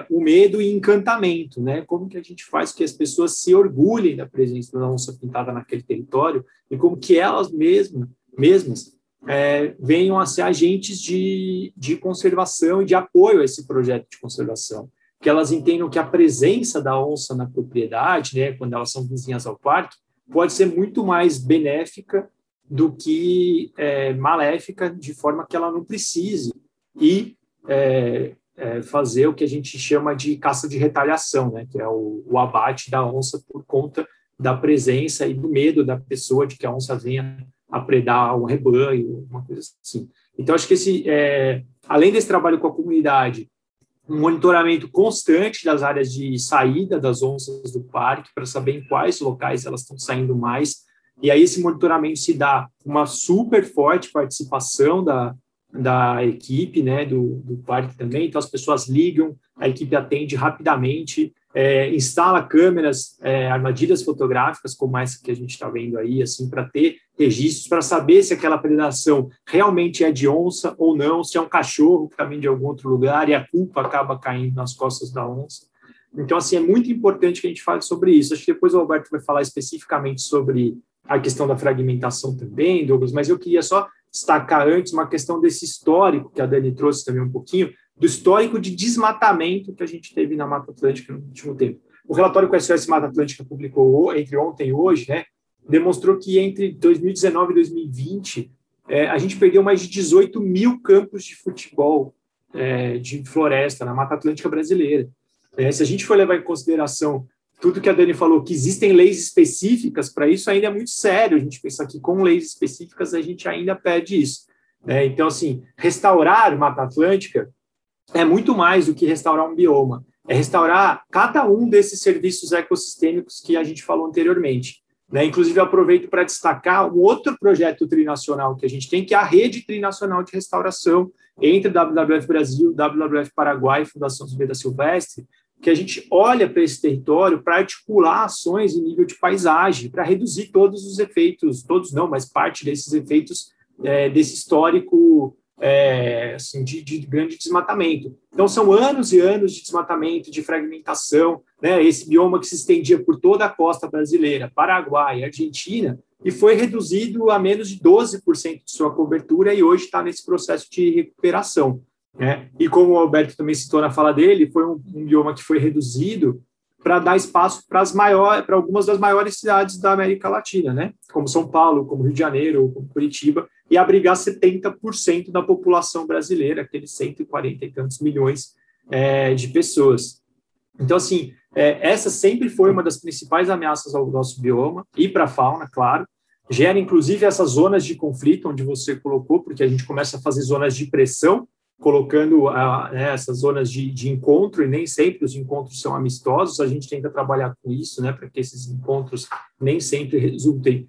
o medo em encantamento, né? Como que a gente faz que as pessoas se orgulhem da presença da onça pintada naquele território e como que elas mesmas venham a ser agentes de conservação e de apoio a esse projeto de conservação, que elas entendam que a presença da onça na propriedade, né, quando elas são vizinhas ao parque, pode ser muito mais benéfica do que maléfica, de forma que ela não precise fazer o que a gente chama de caça de retaliação, né, que é o abate da onça por conta da presença e do medo da pessoa de que a onça venha a predar um rebanho, uma coisa assim. Então, acho que além desse trabalho com a comunidade, um monitoramento constante das áreas de saída das onças do parque, para saber em quais locais elas estão saindo mais, e aí esse monitoramento se dá uma super forte participação da equipe, né, do parque também, então as pessoas ligam, a equipe atende rapidamente, instala câmeras, armadilhas fotográficas, como essa que a gente está vendo aí, assim, para ter registros, para saber se aquela predação realmente é de onça ou não, se é um cachorro que está vindo de algum outro lugar e a culpa acaba caindo nas costas da onça. Então, assim, é muito importante que a gente fale sobre isso. Acho que depois o Alberto vai falar especificamente sobre a questão da fragmentação também, Douglas, mas eu queria só destacar antes uma questão desse histórico, que a Dani trouxe também um pouquinho, do histórico de desmatamento que a gente teve na Mata Atlântica no último tempo. O relatório que o SOS Mata Atlântica publicou entre ontem e hoje, né, demonstrou que entre 2019 e 2020, a gente perdeu mais de 18 mil campos de futebol de floresta na Mata Atlântica brasileira. Se a gente for levar em consideração tudo que a Dani falou, que existem leis específicas para isso, ainda é muito sério. A gente pensa que com leis específicas a gente ainda perde isso. Então, assim, restaurar Mata Atlântica é muito mais do que restaurar um bioma. É restaurar cada um desses serviços ecossistêmicos que a gente falou anteriormente. Inclusive, eu aproveito para destacar um outro projeto trinacional que a gente tem, que é a Rede Trinacional de Restauração, entre WWF Brasil, WWF Paraguai e Fundação Vida Silvestre, que a gente olha para esse território para articular ações em nível de paisagem, para reduzir todos os efeitos, todos não, mas parte desses efeitos desse histórico assim, de grande desmatamento. Então, são anos e anos de desmatamento, de fragmentação, né? Esse bioma que se estendia por toda a costa brasileira, Paraguai, Argentina, e foi reduzido a menos de 12% de sua cobertura e hoje está nesse processo de recuperação. E como o Alberto também citou na fala dele, foi um bioma que foi reduzido para dar espaço para algumas das maiores cidades da América Latina, né? Como São Paulo, como Rio de Janeiro, como Curitiba, e abrigar 70% da população brasileira, aqueles 140 e tantos milhões de pessoas. Então, assim, essa sempre foi uma das principais ameaças ao nosso bioma e para a fauna, claro. Gera, inclusive, essas zonas de conflito, onde você colocou, porque a gente começa a fazer zonas de pressão, colocando essas zonas de encontro, e nem sempre os encontros são amistosos, a gente tenta trabalhar com isso, né, para que esses encontros nem sempre resultem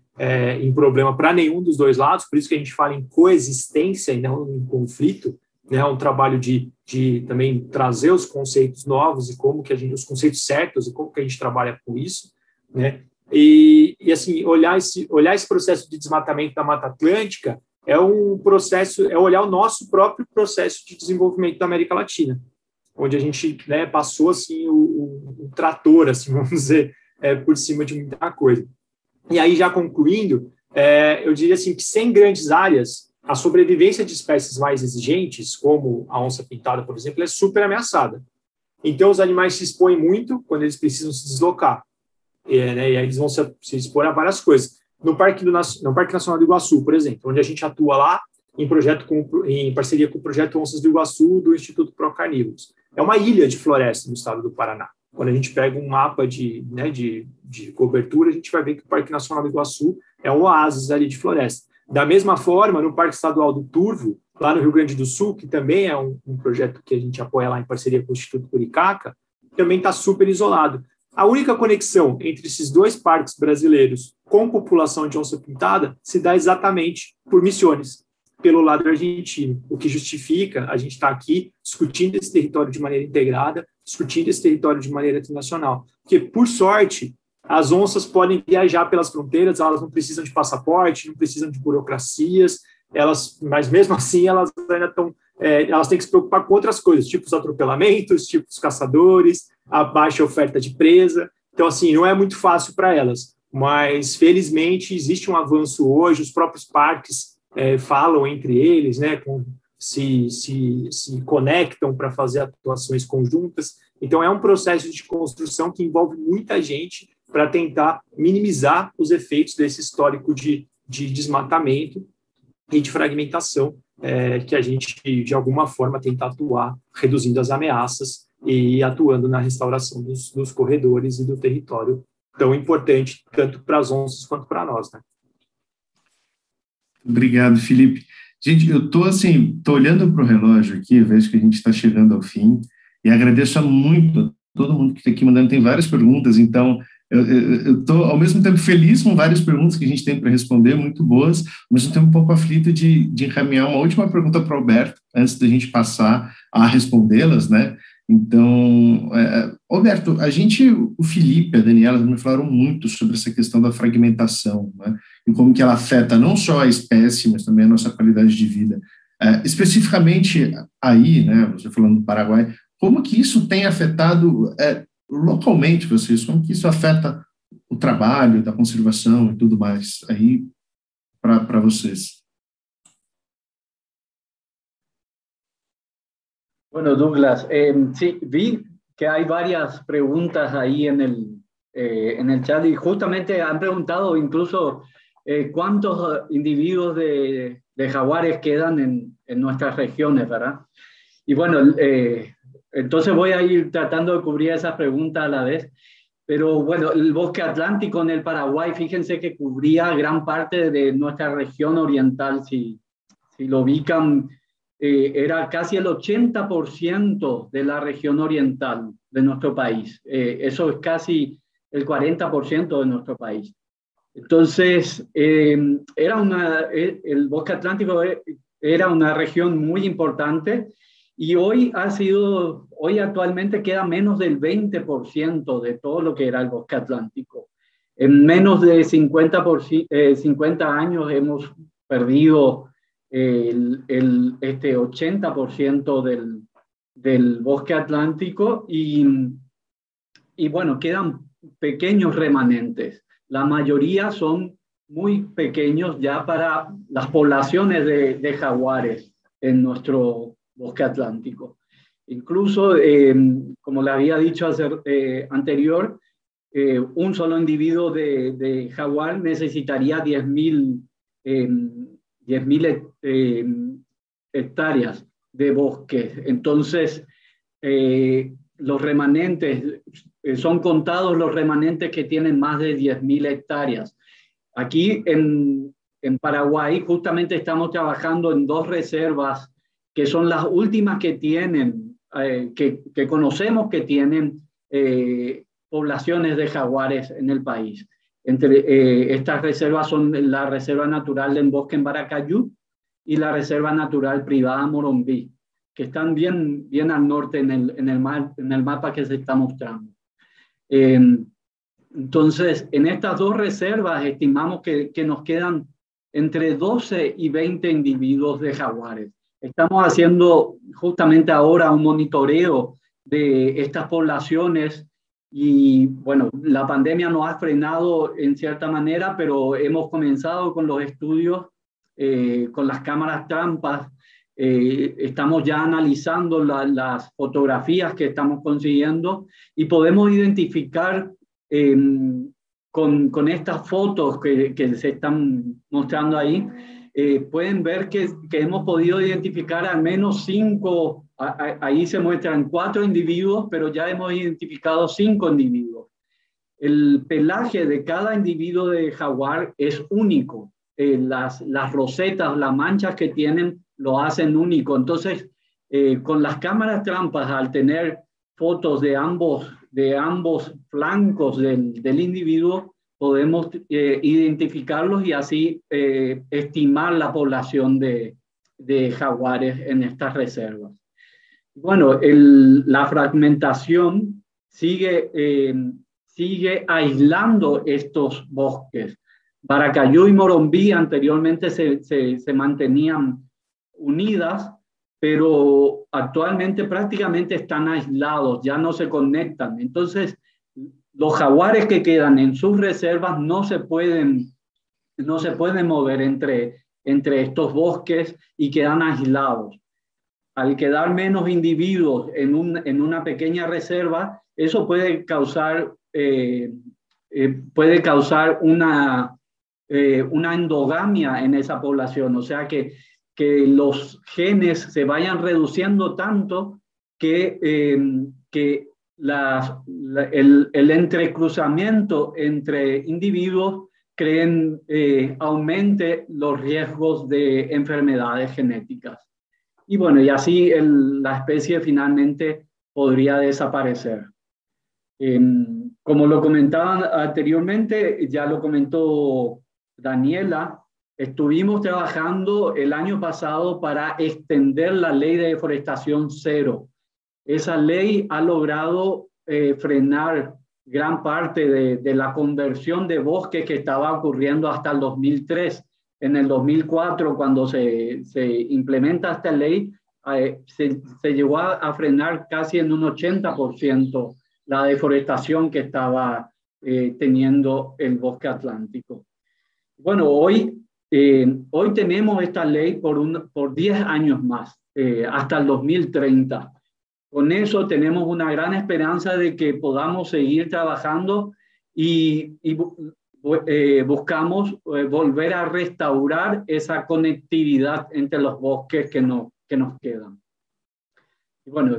em problema para nenhum dos dois lados, por isso que a gente fala em coexistência e não em conflito, né, um trabalho de também trazer os conceitos novos e como que os conceitos certos e como que a gente trabalha com isso, né, e assim, olhar esse processo de desmatamento da Mata Atlântica é um processo, olhar o nosso próprio processo de desenvolvimento da América Latina, onde a gente, né, passou assim o trator, assim, vamos dizer, por cima de muita coisa. E aí, já concluindo, eu diria assim que sem grandes áreas, a sobrevivência de espécies mais exigentes, como a onça-pintada, por exemplo, é super ameaçada. Então, os animais se expõem muito quando eles precisam se deslocar, né, e aí eles vão se expor a várias coisas. No Parque Nacional do Iguaçu, por exemplo, onde a gente atua lá em parceria com o Projeto Onças do Iguaçu, do Instituto Procarnívoros. É uma ilha de floresta no estado do Paraná. Quando a gente pega um mapa de cobertura, a gente vai ver que o Parque Nacional do Iguaçu é um oásis ali de floresta. Da mesma forma, no Parque Estadual do Turvo, lá no Rio Grande do Sul, que também é um projeto que a gente apoia lá em parceria com o Instituto Curicaca, também está super isolado. A única conexão entre esses dois parques brasileiros com população de onça-pintada se dá exatamente por Misiones, pelo lado argentino, o que justifica a gente estar aqui discutindo esse território de maneira integrada, discutindo esse território de maneira internacional. Porque, por sorte, as onças podem viajar pelas fronteiras, elas não precisam de passaporte, não precisam de burocracias, mas mesmo assim elas ainda estão... elas têm que se preocupar com outras coisas, tipo os atropelamentos, tipo os caçadores, a baixa oferta de presa. Então, assim, não é muito fácil para elas, mas, felizmente, existe um avanço hoje, os próprios parques falam entre eles, né, se conectam para fazer atuações conjuntas. Então, é um processo de construção que envolve muita gente para tentar minimizar os efeitos desse histórico de desmatamento e de fragmentação, que a gente, de alguma forma, tenta atuar, reduzindo as ameaças e atuando na restauração dos corredores e do território tão importante, tanto para as onças quanto para nós, né? Obrigado, Felipe. Gente, eu estou olhando para o relógio aqui, vejo que a gente está chegando ao fim, e agradeço muito a todo mundo que está aqui mandando, tem várias perguntas, então eu estou, ao mesmo tempo, feliz com várias perguntas que a gente tem para responder, muito boas, ao mesmo tempo um pouco aflito de encaminhar uma última pergunta para o Alberto, antes da gente passar a respondê-las, né? Então, Alberto, o Felipe, a Daniela também falaram muito sobre essa questão da fragmentação, né? E como que ela afeta não só a espécie, mas também a nossa qualidade de vida. Especificamente aí, né, você falando do Paraguai, como que isso tem afetado localmente vocês, como que isso afeta o trabalho da conservação e tudo mais aí para vocês? Bueno, Douglas, sí, vi que hay varias preguntas ahí en el chat y justamente han preguntado incluso cuántos individuos de jaguares quedan en nuestras regiones, ¿verdad? Y bueno, entonces voy a ir tratando de cubrir esas preguntas a la vez. Pero bueno, el bosque atlántico en el Paraguay, fíjense que cubría gran parte de nuestra región oriental, si lo ubican. Era casi el 80% de la región oriental de nuestro país. Eso es casi el 40% de nuestro país. Entonces, el bosque atlántico era una región muy importante y hoy actualmente queda menos del 20% de todo lo que era el bosque atlántico. En menos de 50 años hemos perdido este 80% del bosque atlántico y bueno, quedan pequeños remanentes. La mayoría son muy pequeños ya para las poblaciones de jaguares en nuestro bosque atlántico. Incluso, como le había dicho anterior, un solo individuo de jaguar necesitaría 10.000 hectáreas de bosque. Entonces, los remanentes, son contados los remanentes que tienen más de 10.000 hectáreas. Aquí en Paraguay justamente estamos trabajando en 2 reservas que son las últimas que tienen, que conocemos que tienen poblaciones de jaguares en el país. Estas reservas son la Reserva Natural del Bosque en Baracayú y la Reserva Natural Privada Morombí, que están bien al norte en el mapa que se está mostrando. Entonces, en estas 2 reservas estimamos que nos quedan entre 12 y 20 individuos de jaguares. Estamos haciendo justamente ahora un monitoreo de estas poblaciones y, bueno, la pandemia nos ha frenado en cierta manera, pero hemos comenzado con los estudios, con las cámaras trampas. Estamos ya analizando las fotografías que estamos consiguiendo y podemos identificar con estas fotos que se están mostrando ahí, pueden ver que hemos podido identificar al menos 5, ahí se muestran 4 individuos, pero ya hemos identificado 5 individuos. El pelaje de cada individuo de jaguar es único. Las rosetas, las manchas que tienen lo hacen único. Entonces, con las cámaras trampas, al tener fotos de ambos flancos del individuo, podemos identificarlos y así estimar la población de jaguares en estas reservas. Bueno, la fragmentación sigue aislando estos bosques. Baracayú y Morombí anteriormente se mantenían unidas, pero actualmente prácticamente están aislados, ya no se conectan. Entonces, los jaguares que quedan en sus reservas no se pueden mover entre estos bosques y quedan aislados. Al quedar menos individuos en una pequeña reserva, eso puede causar una endogamia en esa población, o sea que los genes se vayan reduciendo tanto que el entrecruzamiento entre individuos aumente los riesgos de enfermedades genéticas. Y bueno, y así la especie finalmente podría desaparecer. Como lo comentaban anteriormente, ya lo comentó Daniela, estuvimos trabajando el año pasado para extender la ley de deforestación cero. Esa ley ha logrado frenar gran parte de la conversión de bosques que estaba ocurriendo hasta el 2003. En el 2004, cuando se implementa esta ley, se llegó a frenar casi en un 80% la deforestación que estaba teniendo el bosque atlántico. Bueno, hoy tenemos esta ley por 10 años más, hasta el 2030. Con eso tenemos una gran esperanza de que podamos seguir trabajando y buscamos volver a restaurar esa conectividad entre los bosques que nos quedan. Y bueno,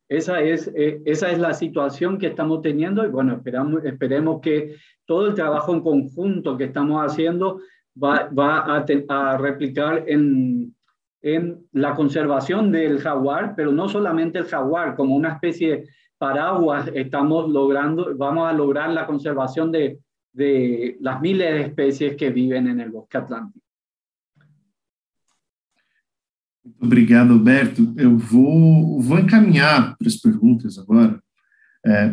esa es la situación que estamos teniendo y bueno, esperemos que todo el trabajo en conjunto que estamos haciendo va a replicar en la conservación del jaguar, pero no solamente el jaguar, como una especie paraguas vamos a lograr la conservación de las miles de especies que viven en el bosque atlántico. Muito obrigado, Alberto. Eu vou encaminhar para as perguntas agora,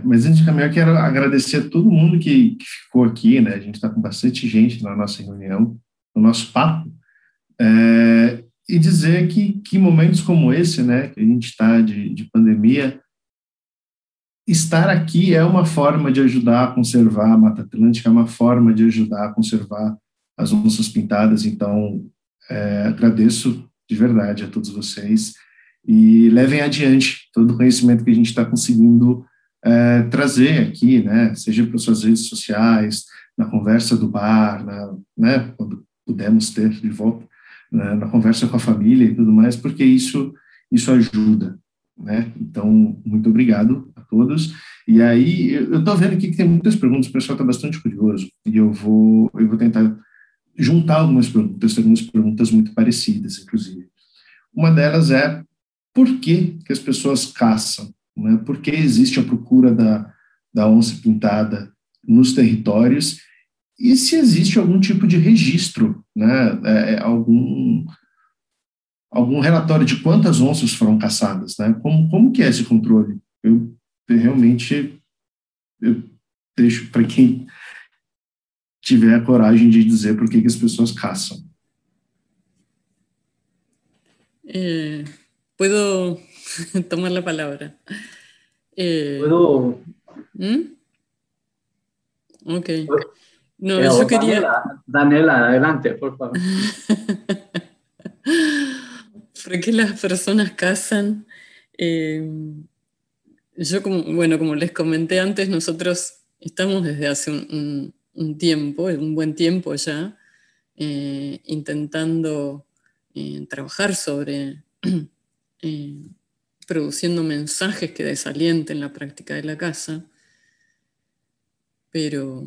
mas antes de encaminhar, eu quero agradecer a todo mundo que ficou aqui, né? A gente está com bastante gente na nossa reunião, no nosso papo, e dizer que momentos como esse, né, que a gente está de pandemia, estar aqui é uma forma de ajudar a conservar a Mata Atlântica, é uma forma de ajudar a conservar as onças pintadas. Então, agradeço de verdade a todos vocês e levem adiante todo o conhecimento que a gente está conseguindo trazer aqui, né, seja para suas redes sociais, na conversa do bar, né, quando pudermos ter de volta, na conversa com a família e tudo mais, porque isso ajuda, né? Então, muito obrigado a todos. E aí, eu estou vendo aqui que tem muitas perguntas, o pessoal está bastante curioso, e eu vou tentar juntar algumas perguntas muito parecidas, inclusive. Uma delas é, por que as pessoas caçam? Né? Por que existe a procura da onça pintada nos territórios? E se existe algum tipo de registro, né? Algum relatório de quantas onças foram caçadas, né? Como que é esse controle? Eu realmente deixo para quem tiver a coragem de dizer por que as pessoas caçam. Puedo tomar la palabra. ¿Puedo? Ok. No, yo quería... Daniela, adelante, por favor. ¿Por qué las personas cazan? Yo, como les comenté antes, nosotros estamos desde hace un tiempo, un buen tiempo ya, intentando trabajar sobre produciendo mensajes que desalienten la práctica de la caza, pero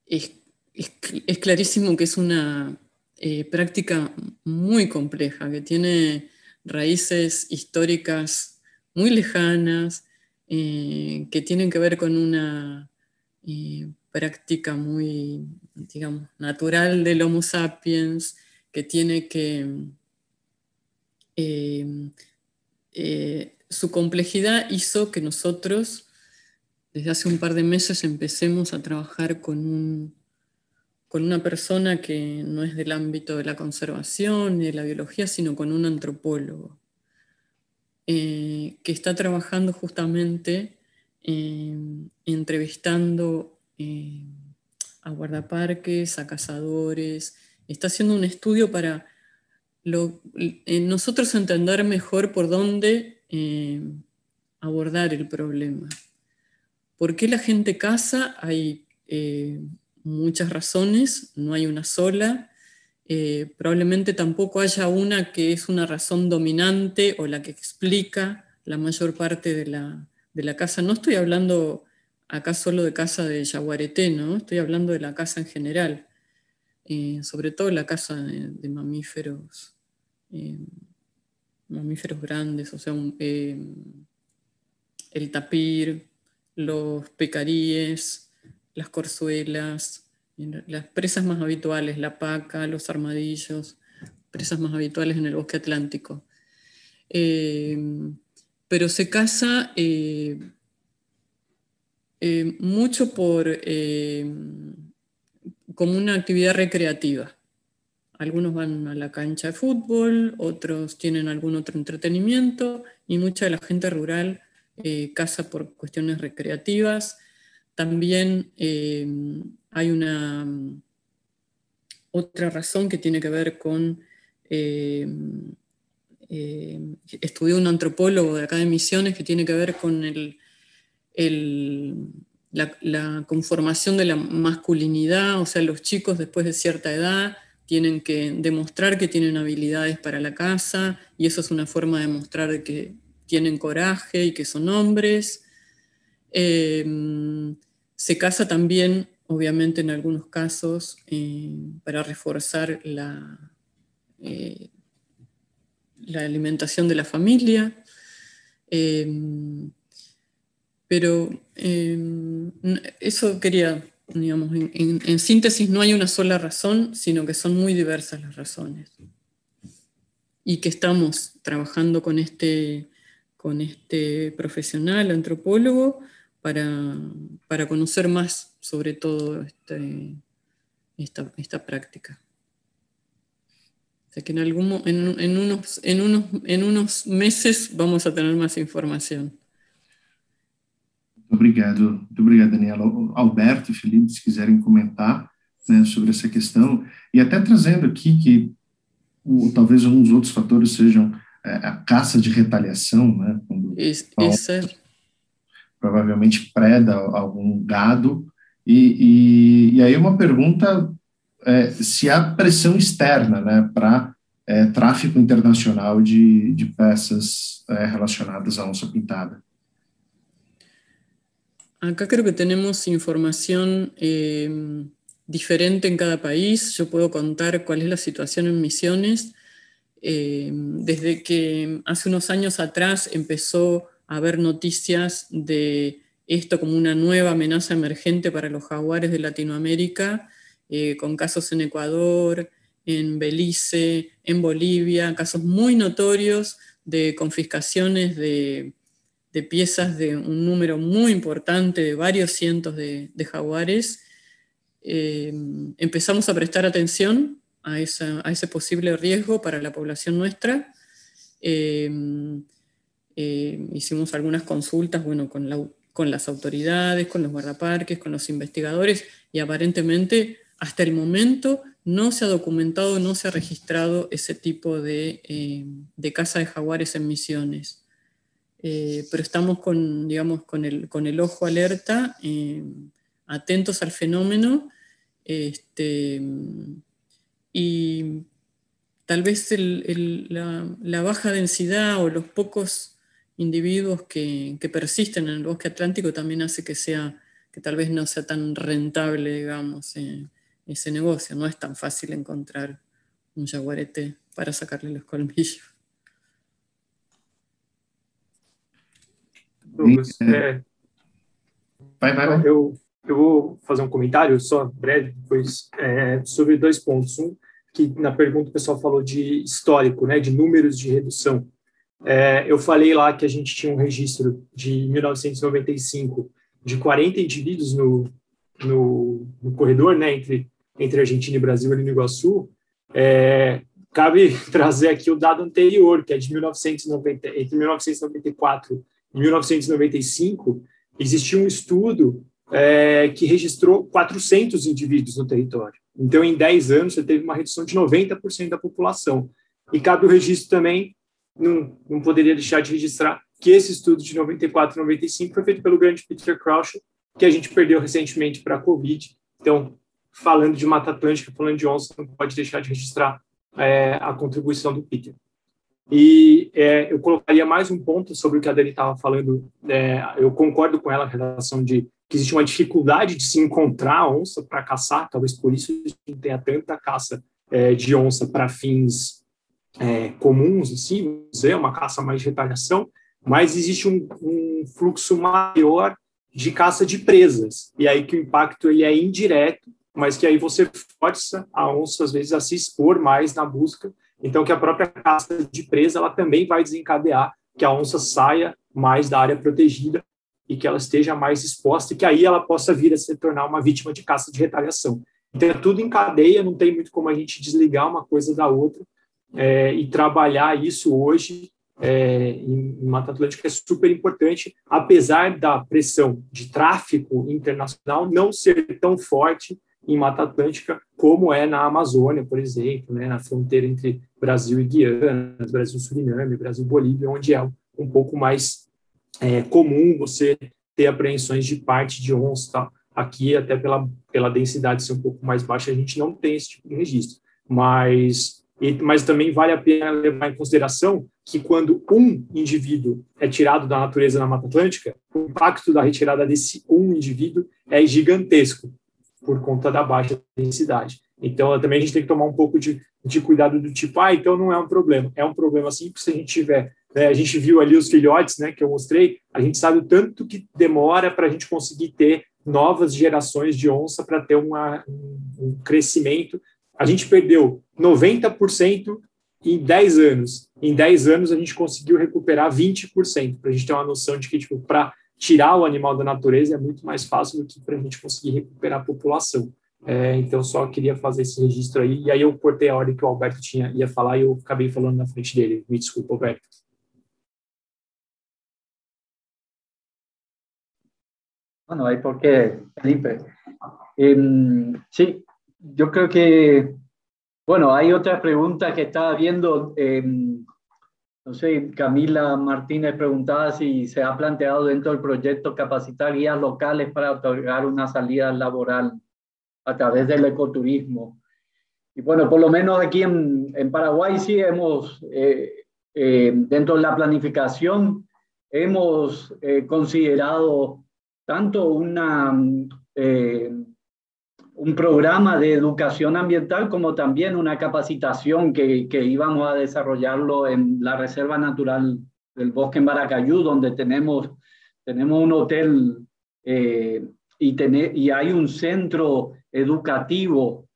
es clarísimo que es una práctica muy compleja, que tiene raíces históricas muy lejanas, que tienen que ver con una práctica muy, digamos, natural del Homo sapiens, que tiene que... su complejidad hizo que nosotros, desde hace un par de meses, empecemos a trabajar con una persona que no es del ámbito de la conservación ni de la biología, sino con un antropólogo, que está trabajando justamente entrevistando a guardaparques, a cazadores, está haciendo un estudio para nosotros entender mejor por dónde abordar el problema. ¿Por qué la gente caza? Hay muchas razones, no hay una sola. Probablemente tampoco haya una que es una razón dominante o la que explica la mayor parte de la caza. No estoy hablando acá solo de caza de yaguareté, ¿no? Estoy hablando de la caza en general, sobre todo la caza de mamíferos. Mamíferos grandes, o sea, el tapir, los pecaríes, las corzuelas, las presas más habituales, la paca, los armadillos, presas más habituales en el bosque atlántico. Pero se caza mucho como una actividad recreativa. Algunos van a la cancha de fútbol, otros tienen algún otro entretenimiento y mucha de la gente rural caza por cuestiones recreativas. También hay otra razón que tiene que ver con... estudió un antropólogo de acá de Misiones que tiene que ver con la conformación de la masculinidad, o sea, los chicos después de cierta edad tienen que demostrar que tienen habilidades para la caza, y eso es una forma de mostrar que tienen coraje y que son hombres. Se caza también, obviamente en algunos casos, para reforzar la alimentación de la familia. Pero eso quería... Digamos, en síntesis, no hay una sola razón, sino que son muy diversas las razones. Y que estamos trabajando con este profesional, antropólogo, para conocer más sobre todo esta práctica. O sea que en unos meses vamos a tener más información. Muito obrigado, Daniela. Alberto e Felipe, se quiserem comentar, né, sobre essa questão, e até trazendo aqui que talvez alguns outros fatores sejam a caça de retaliação, né, quando provavelmente preda algum gado, e aí uma pergunta se há pressão externa, né, para tráfico internacional de peças relacionadas à onça pintada. Acá creo que tenemos información diferente en cada país. Yo puedo contar cuál es la situación en Misiones. Desde que hace unos años atrás empezó a haber noticias de esto como una nueva amenaza emergente para los jaguares de Latinoamérica, con casos en Ecuador, en Belice, en Bolivia, casos muy notorios de confiscaciones de piezas de un número muy importante, de varios cientos de jaguares. Empezamos a prestar atención a ese posible riesgo para la población nuestra. Hicimos algunas consultas, bueno, con las autoridades, con los guardaparques, con los investigadores, y aparentemente hasta el momento no se ha documentado, no se ha registrado ese tipo de caza de jaguares en Misiones. Pero estamos con el ojo alerta, atentos al fenómeno, y tal vez la baja densidad o los pocos individuos que persisten en el bosque atlántico también hace que tal vez no sea tan rentable, digamos, ese negocio. No es tan fácil encontrar un jaguarete para sacarle los colmillos. Douglas, eu vou fazer um comentário só breve, depois, sobre dois pontos. Um, que na pergunta o pessoal falou de histórico, né, de números de redução. Eu falei lá que a gente tinha um registro de 1995 de 40 indivíduos no corredor, né, entre Argentina e Brasil, ali no Iguaçu. Cabe trazer aqui o dado anterior, que é de entre 1994 e 1995, existiu um estudo que registrou 400 indivíduos no território. Então, em 10 anos, você teve uma redução de 90% da população. E cabe o registro também, não poderia deixar de registrar, que esse estudo de 94 e 95 foi feito pelo grande Peter Crouch, que a gente perdeu recentemente para a Covid. Então, falando de Mata Atlântica, falando de onça, não pode deixar de registrar a contribuição do Peter. E eu colocaria mais um ponto sobre o que a Dani estava falando. Eu concordo com ela em relação de que existe uma dificuldade de se encontrar onça para caçar, talvez por isso a gente tenha tanta caça de onça para fins comuns, assim, uma caça mais de retaliação, mas existe um fluxo maior de caça de presas, e aí que o impacto ele é indireto, mas que aí você força a onça, às vezes, a se expor mais na busca, então que a própria caça de presa ela também vai desencadear que a onça saia mais da área protegida e que ela esteja mais exposta e que aí ela possa vir a se tornar uma vítima de caça de retaliação. Então, é tudo em cadeia, não tem muito como a gente desligar uma coisa da outra e trabalhar isso hoje em Mata Atlântica é super importante, apesar da pressão de tráfico internacional não ser tão forte em Mata Atlântica como é na Amazônia, por exemplo, né, na fronteira entre Brasil e Guiana, Brasil-Suriname, Brasil-Bolívia, onde é um pouco mais comum você ter apreensões de parte de onça, tá? Aqui, até pela densidade ser um pouco mais baixa, a gente não tem esse tipo de registro. Mas também vale a pena levar em consideração que quando um indivíduo é tirado da natureza na Mata Atlântica, o impacto da retirada desse um indivíduo é gigantesco, por conta da baixa densidade. Então, também a gente tem que tomar um pouco de cuidado do tipo, então não é um problema. É um problema sim, porque se a gente tiver... a gente viu ali os filhotes, né, que eu mostrei, a gente sabe o tanto que demora para a gente conseguir ter novas gerações de onça para ter um crescimento. A gente perdeu 90% em 10 anos. Em 10 anos, a gente conseguiu recuperar 20%, para a gente ter uma noção de que, tipo, para tirar o animal da natureza é muito mais fácil do que para a gente conseguir recuperar a população. Então, só queria fazer esse registro aí. E aí eu cortei a ordem que o Alberto ia falar e eu acabei falando na frente dele. Me desculpa, Alberto. No hay por qué, Felipe. Sí, yo creo que Bueno, hay otra pregunta que estaba viendo. No sé, Camila Martínez preguntaba si se ha planteado dentro del proyecto capacitar guías locales para otorgar una salida laboral a través del ecoturismo. Y bueno, por lo menos aquí en Paraguay sí hemos, dentro de la planificación, hemos considerado tanto un programa de educación ambiental como también una capacitación que íbamos a desarrollarlo en la Reserva Natural del Bosque en Baracayú, donde tenemos un hotel y hay un centro educativo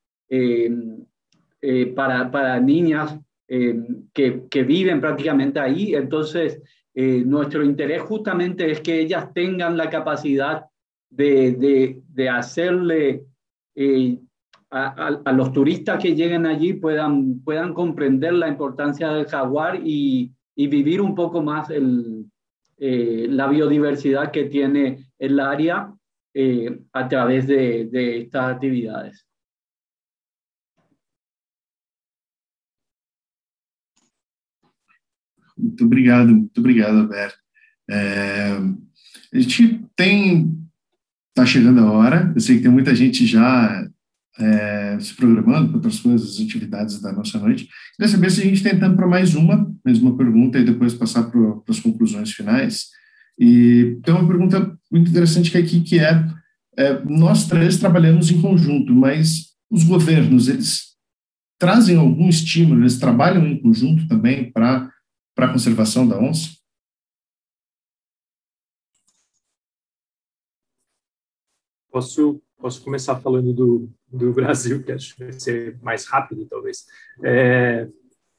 para niñas que viven prácticamente ahí. Entonces, nuestro interés justamente es que ellas tengan la capacidad de hacerle a los turistas que lleguen allí puedan comprender la importancia del jaguar y vivir un poco más la biodiversidad que tiene el área a través de estas actividades. Muito obrigado, Alberto. A gente está chegando a hora, eu sei que tem muita gente já se programando para outras coisas, as atividades da nossa noite. Queria saber se a gente tem tempo para mais uma pergunta e depois passar para as conclusões finais. E tem uma pergunta muito interessante que é aqui, que nós três trabalhamos em conjunto, mas os governos, eles trazem algum estímulo, eles trabalham em conjunto também para a conservação da onça? Posso começar falando do Brasil, que acho que vai ser mais rápido, talvez.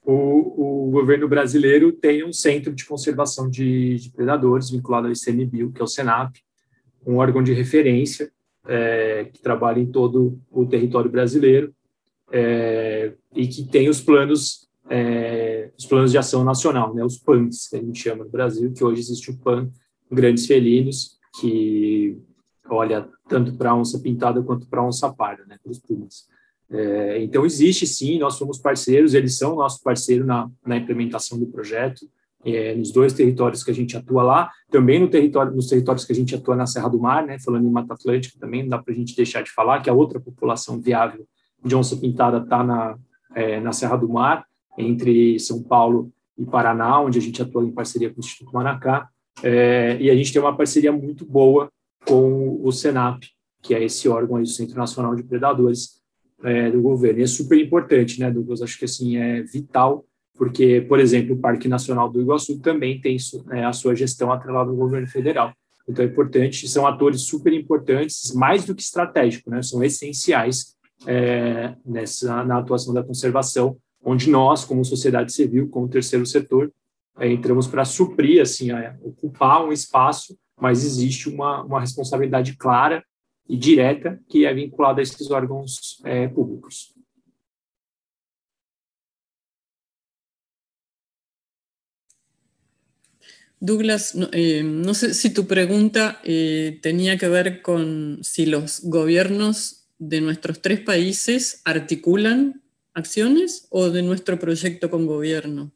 O governo brasileiro tem um centro de conservação de predadores vinculado ao ICMBio, que é o SENAP, um órgão de referência que trabalha em todo o território brasileiro e que tem os planos de ação nacional, né, os PANs, que a gente chama no Brasil, que hoje existe o PAN Grandes Felinos, que olha tanto para a onça pintada quanto para a onça parda, né, para os pumas. Então, existe sim, nós somos parceiros, eles são nosso parceiro na implementação do projeto, nos dois territórios que a gente atua lá, também nos territórios que a gente atua na Serra do Mar, né, falando em Mata Atlântica também, não dá para a gente deixar de falar que a outra população viável de onça pintada está na Serra do Mar, entre São Paulo e Paraná, onde a gente atua em parceria com o Instituto Maracá, e a gente tem uma parceria muito boa com o SENAP, que é esse órgão aí do Centro Nacional de Predadores do governo. E é super importante, né, Douglas? Acho que assim, é vital, porque, por exemplo, o Parque Nacional do Iguaçu também tem a sua gestão atrelada ao governo federal. Então é importante, são atores super importantes, mais do que estratégico, né? São essenciais na atuação da conservação, onde nós, como sociedade civil, como terceiro setor, entramos para suprir, assim, ocupar um espaço, mas existe uma responsabilidade clara e direta que é vinculada a esses órgãos públicos. Douglas, no sé si tu pregunta tenía que ver con si los gobiernos de nuestros 3 países articulan acciones o de nuestro proyecto con gobierno.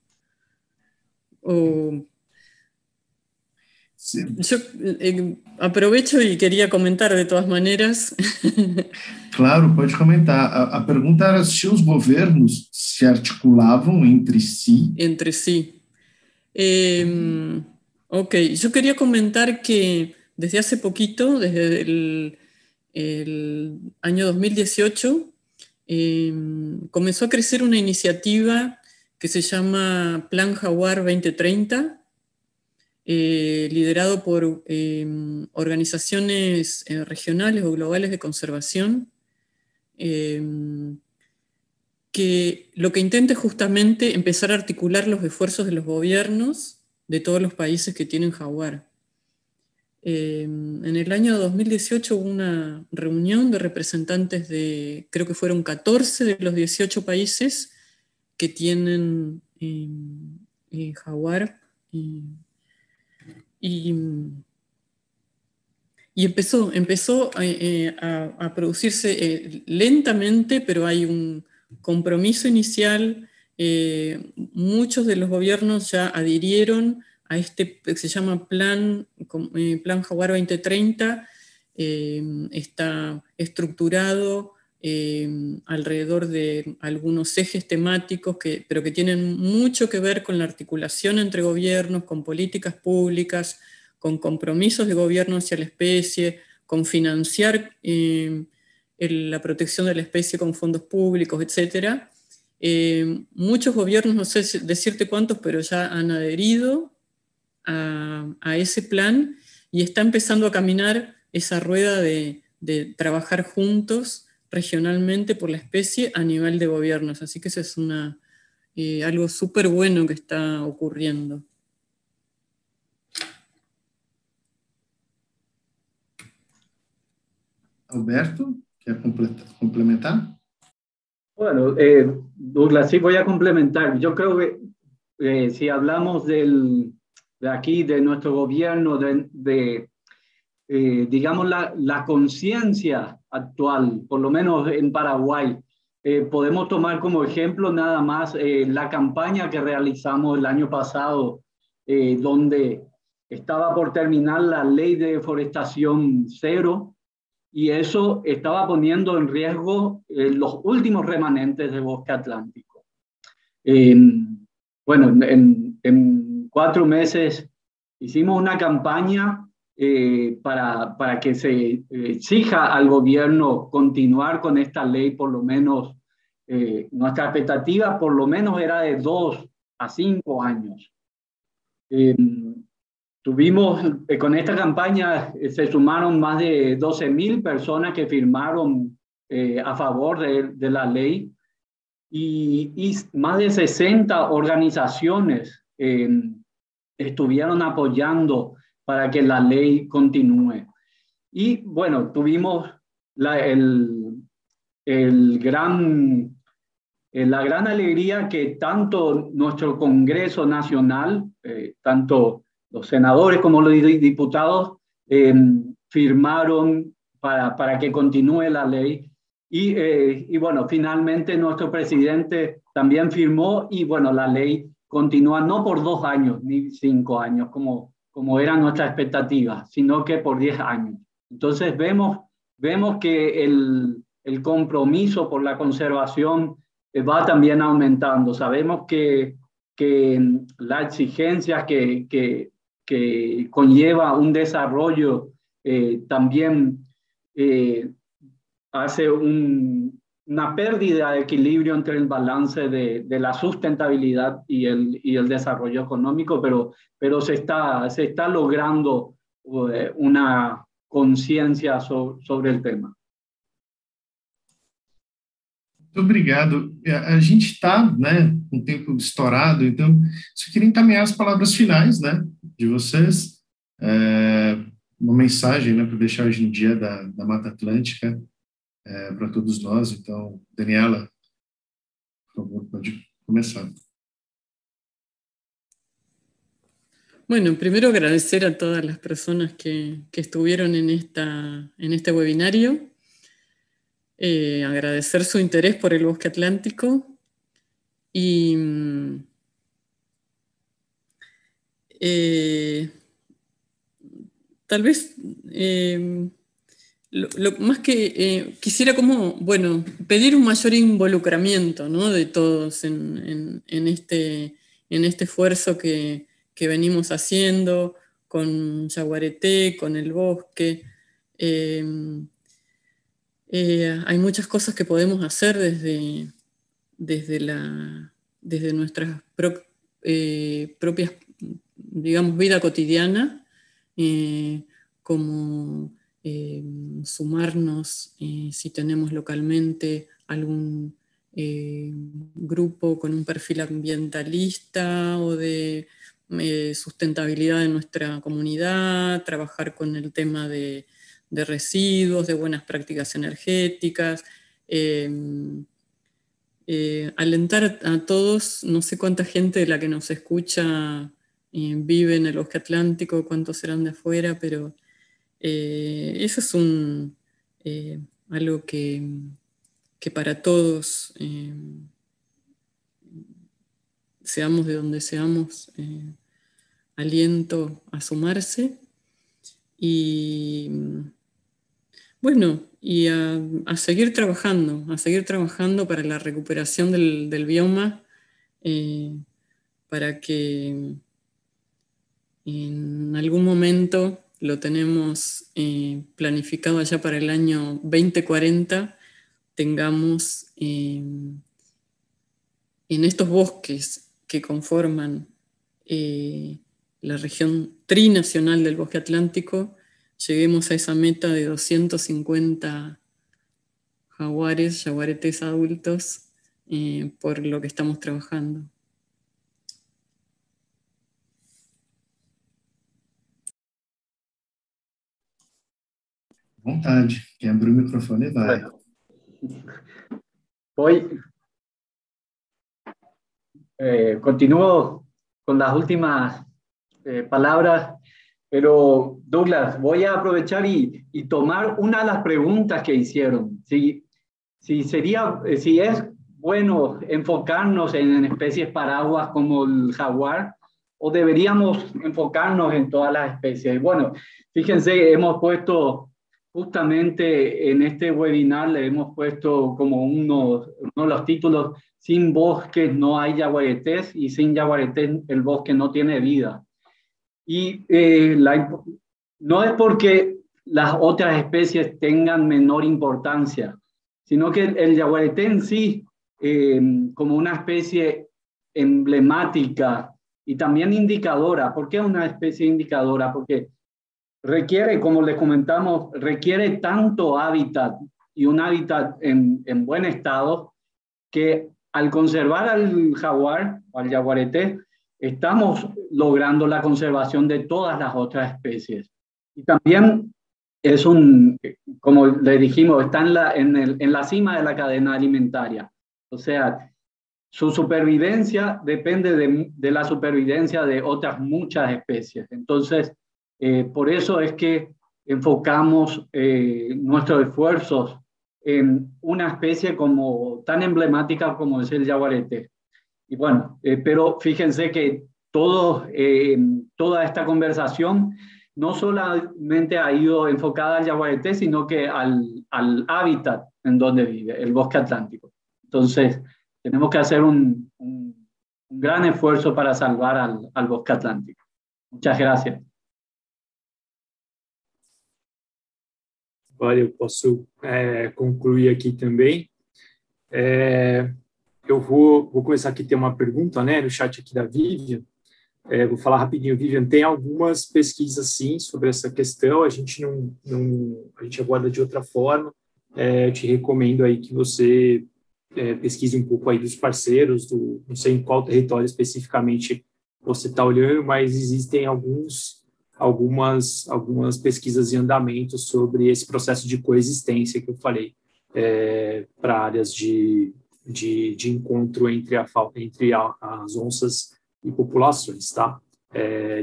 Yo aprovecho y quería comentar de todas maneras. Claro, pode comentar. A pergunta era se os governos se articulavam entre sí. Entre sí. Ok, yo quería comentar que desde hace poquito, desde el año 2018, comenzó a crecer una iniciativa que se llama Plan Jaguar 2030, liderado por organizaciones regionales o globales de conservación, que lo que intenta es justamente empezar a articular los esfuerzos de los gobiernos de todos los países que tienen jaguar. En el año 2018 hubo una reunión de representantes de, creo que fueron 14 de los 18 países que tienen jaguar, y empezó a producirse lentamente, pero hay compromiso inicial. Muchos de los gobiernos ya adhirieron a este que se llama Plan Jaguar 2030, está estructurado alrededor de algunos ejes temáticos, pero que tienen mucho que ver con la articulación entre gobiernos, con políticas públicas, con compromisos de gobierno hacia la especie, con financiar la protección de la especie con fondos públicos, etc. Muchos gobiernos, no sé decirte cuántos, pero ya han adherido a ese plan y está empezando a caminar esa rueda de trabajar juntos regionalmente por la especie a nivel de gobiernos. Así que eso es algo súper bueno que está ocurriendo. Alberto, ¿quer complementar? Bueno, Douglas, sí voy a complementar. Yo creo que si hablamos de aquí, de nuestro gobierno, digamos, la conciencia actual, por lo menos en Paraguay, podemos tomar como ejemplo nada más la campaña que realizamos el año pasado, donde estaba por terminar la ley de deforestación cero, y eso estaba poniendo en riesgo los últimos remanentes del bosque atlántico. Bueno, en 4 meses hicimos una campaña para que se exija al gobierno continuar con esta ley, por lo menos, nuestra expectativa por lo menos era de 2 a 5 años. Tuvimos, con esta campaña se sumaron más de 12.000 personas que firmaron a favor de la ley y más de 60 organizaciones estuvieron apoyando para que la ley continúe. Y bueno, tuvimos la gran alegría que tanto nuestro Congreso Nacional, tanto los senadores como los diputados, firmaron para que continúe la ley. Y bueno, finalmente nuestro presidente también firmó y bueno, la ley continúa no por 2 años ni 5 años como era nuestra expectativa, sino que por 10 años. Entonces vemos que el compromiso por la conservación va también aumentando. Sabemos que la exigencia que conlleva un desarrollo también hace una pérdida de equilibrio entre el balance de la sustentabilidad y el desarrollo económico, pero se está logrando una conciencia sobre el tema. Muito obrigado. A gente está, né, com o tempo estourado, então só queria encaminhar as palavras finais, né, de vocês, uma mensagem, né, para deixar hoje em dia da Mata Atlântica para todos nós. Então, Daniela, por favor, pode começar. Bueno, primero agradecer a todas las personas que estuvieron en este webinario. Agradecer su interés por el bosque atlántico y tal vez lo más que quisiera pedir un mayor involucramiento, ¿no?, de todos en este esfuerzo que venimos haciendo con Yaguareté, con el bosque. Hay muchas cosas que podemos hacer desde nuestras propias, digamos, vida cotidiana, como sumarnos si tenemos localmente algún grupo con un perfil ambientalista o de sustentabilidad de nuestra comunidad, trabajar con el tema de residuos, de buenas prácticas energéticas, alentar a todos. No sé cuánta gente de la que nos escucha vive en el bosque atlántico, cuántos serán de afuera, pero eso es algo que que para todos, seamos de donde seamos, aliento a sumarse y bueno, y a seguir trabajando para la recuperación del bioma, para que en algún momento, lo tenemos planificado allá para el año 2040, tengamos en estos bosques que conforman la región trinacional del bosque atlántico, lleguemos a esa meta de 250 jaguaretes adultos por lo que estamos trabajando. Vontade, quem abre o microfone vai. Continúo con las últimas palabras, pero Douglas, voy a aprovechar y tomar una de las preguntas que hicieron. Si es bueno enfocarnos en especies paraguas como el jaguar, o deberíamos enfocarnos en todas las especies. Bueno, fíjense, hemos puesto justamente en este webinar, le hemos puesto como uno de los títulos: sin bosques no hay yaguaretés, y sin yaguaretés el bosque no tiene vida. Y no es porque las otras especies tengan menor importancia, sino que el yaguareté en sí, como una especie emblemática y también indicadora. ¿Por qué una especie indicadora? Porque requiere, como les comentamos, requiere tanto hábitat, y un hábitat en buen estado, que al conservar al jaguar o al yaguareté, estamos logrando la conservación de todas las otras especies. Y también es como le dijimos, está en la cima de la cadena alimentaria. O sea, su supervivencia depende de la supervivencia de otras muchas especies. Entonces, por eso es que enfocamos nuestros esfuerzos en una especie tan emblemática como es el yaguareté. Y bueno, pero fíjense que toda esta conversación no solamente ha ido enfocada al yaguareté, sino que al hábitat en donde vive, el bosque atlántico. Entonces, tenemos que hacer un gran esfuerzo para salvar al bosque atlántico. Muchas gracias. Olha, eu posso concluir aqui também. Eu vou começar aqui, tem uma pergunta, né, no chat aqui da Vivian. Vou falar rapidinho, Vivian. Tem algumas pesquisas, sim, sobre essa questão. A gente a gente aborda de outra forma. Eu te recomendo aí que você pesquise um pouco aí dos parceiros, não sei em qual território especificamente você está olhando, mas existem algumas pesquisas em andamento sobre esse processo de coexistência que eu falei, para áreas de encontro entre as onças e populações, tá?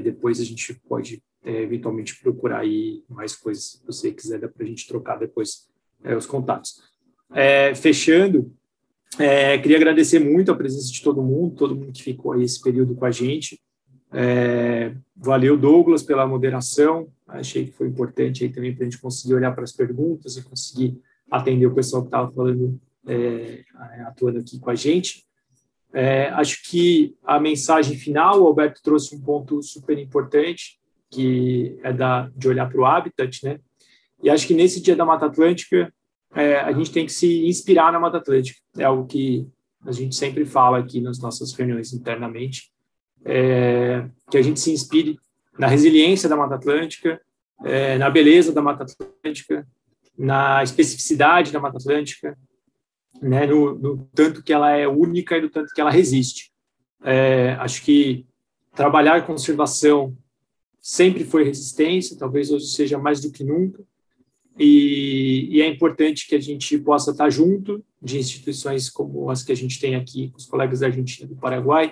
Depois a gente pode eventualmente procurar aí mais coisas, se você quiser, dá para a gente trocar depois os contatos. Fechando, queria agradecer muito a presença de todo mundo que ficou aí esse período com a gente. Valeu, Douglas, pela moderação. Achei que foi importante aí também para a gente conseguir olhar para as perguntas e conseguir atender o pessoal que estava falando, atuando aqui com a gente. Acho que a mensagem final, o Alberto trouxe um ponto super importante, que é de olhar para o habitat, né? E acho que nesse Dia da Mata Atlântica, a gente tem que se inspirar na Mata Atlântica. É algo que a gente sempre fala aqui nas nossas reuniões internamente, que a gente se inspire na resiliência da Mata Atlântica, na beleza da Mata Atlântica, na especificidade da Mata Atlântica, né, no tanto que ela é única e no tanto que ela resiste. Acho que trabalhar conservação sempre foi resistência, talvez hoje seja mais do que nunca, e é importante que a gente possa estar junto de instituições como as que a gente tem aqui, com os colegas da Argentina e do Paraguai,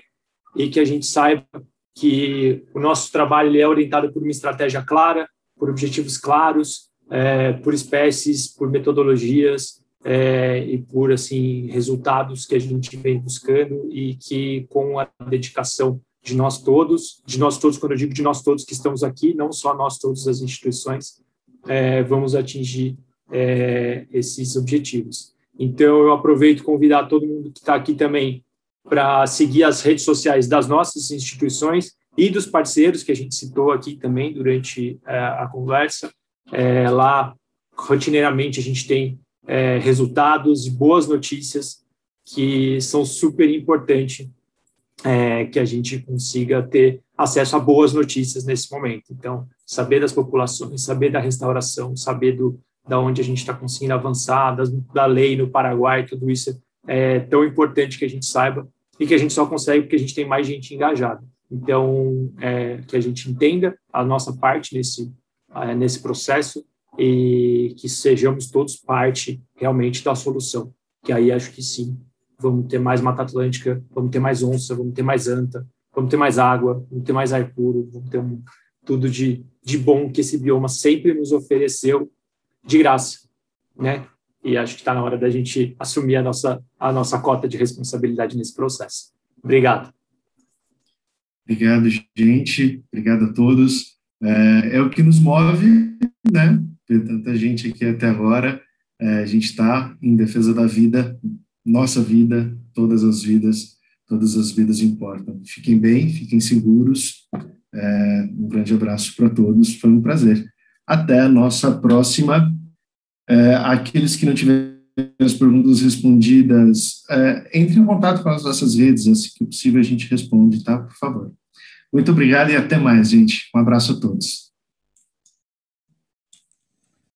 e que a gente saiba que o nosso trabalho é orientado por uma estratégia clara, por objetivos claros, por espécies, por metodologias, e por assim resultados que a gente vem buscando e que com a dedicação de nós todos, quando eu digo de nós todos que estamos aqui, não só nós todos as instituições, vamos atingir esses objetivos. Então eu aproveito e convidar todo mundo que está aqui também para seguir as redes sociais das nossas instituições e dos parceiros que a gente citou aqui também durante a conversa. Lá, rotineiramente, a gente tem resultados e boas notícias que são super importantes que a gente consiga ter acesso a boas notícias nesse momento. Então, saber das populações, saber da restauração, saber da onde a gente está conseguindo avançar, da lei no Paraguai, tudo isso é tão importante que a gente saiba e que a gente só consegue porque a gente tem mais gente engajada. Então, que a gente entenda a nossa parte nesse processo e que sejamos todos parte realmente da solução, que aí acho que sim, vamos ter mais Mata Atlântica, vamos ter mais onça, vamos ter mais anta, vamos ter mais água, vamos ter mais ar puro, vamos ter tudo de bom que esse bioma sempre nos ofereceu de graça, né? E acho que está na hora da gente assumir a nossa cota de responsabilidade nesse processo. Obrigado. Obrigado, gente. Obrigado a todos. É o que nos move, né? Ver tanta gente aqui até agora. A gente está em defesa da vida, nossa vida, todas as vidas importam. Fiquem bem, fiquem seguros. Um grande abraço para todos. Foi um prazer. Até a nossa próxima. Aqueles que não tiverem as perguntas respondidas, entre em contato com as nossas redes, assim que possível a gente responde, tá? Por favor. Muito obrigado e até mais, gente. Um abraço a todos.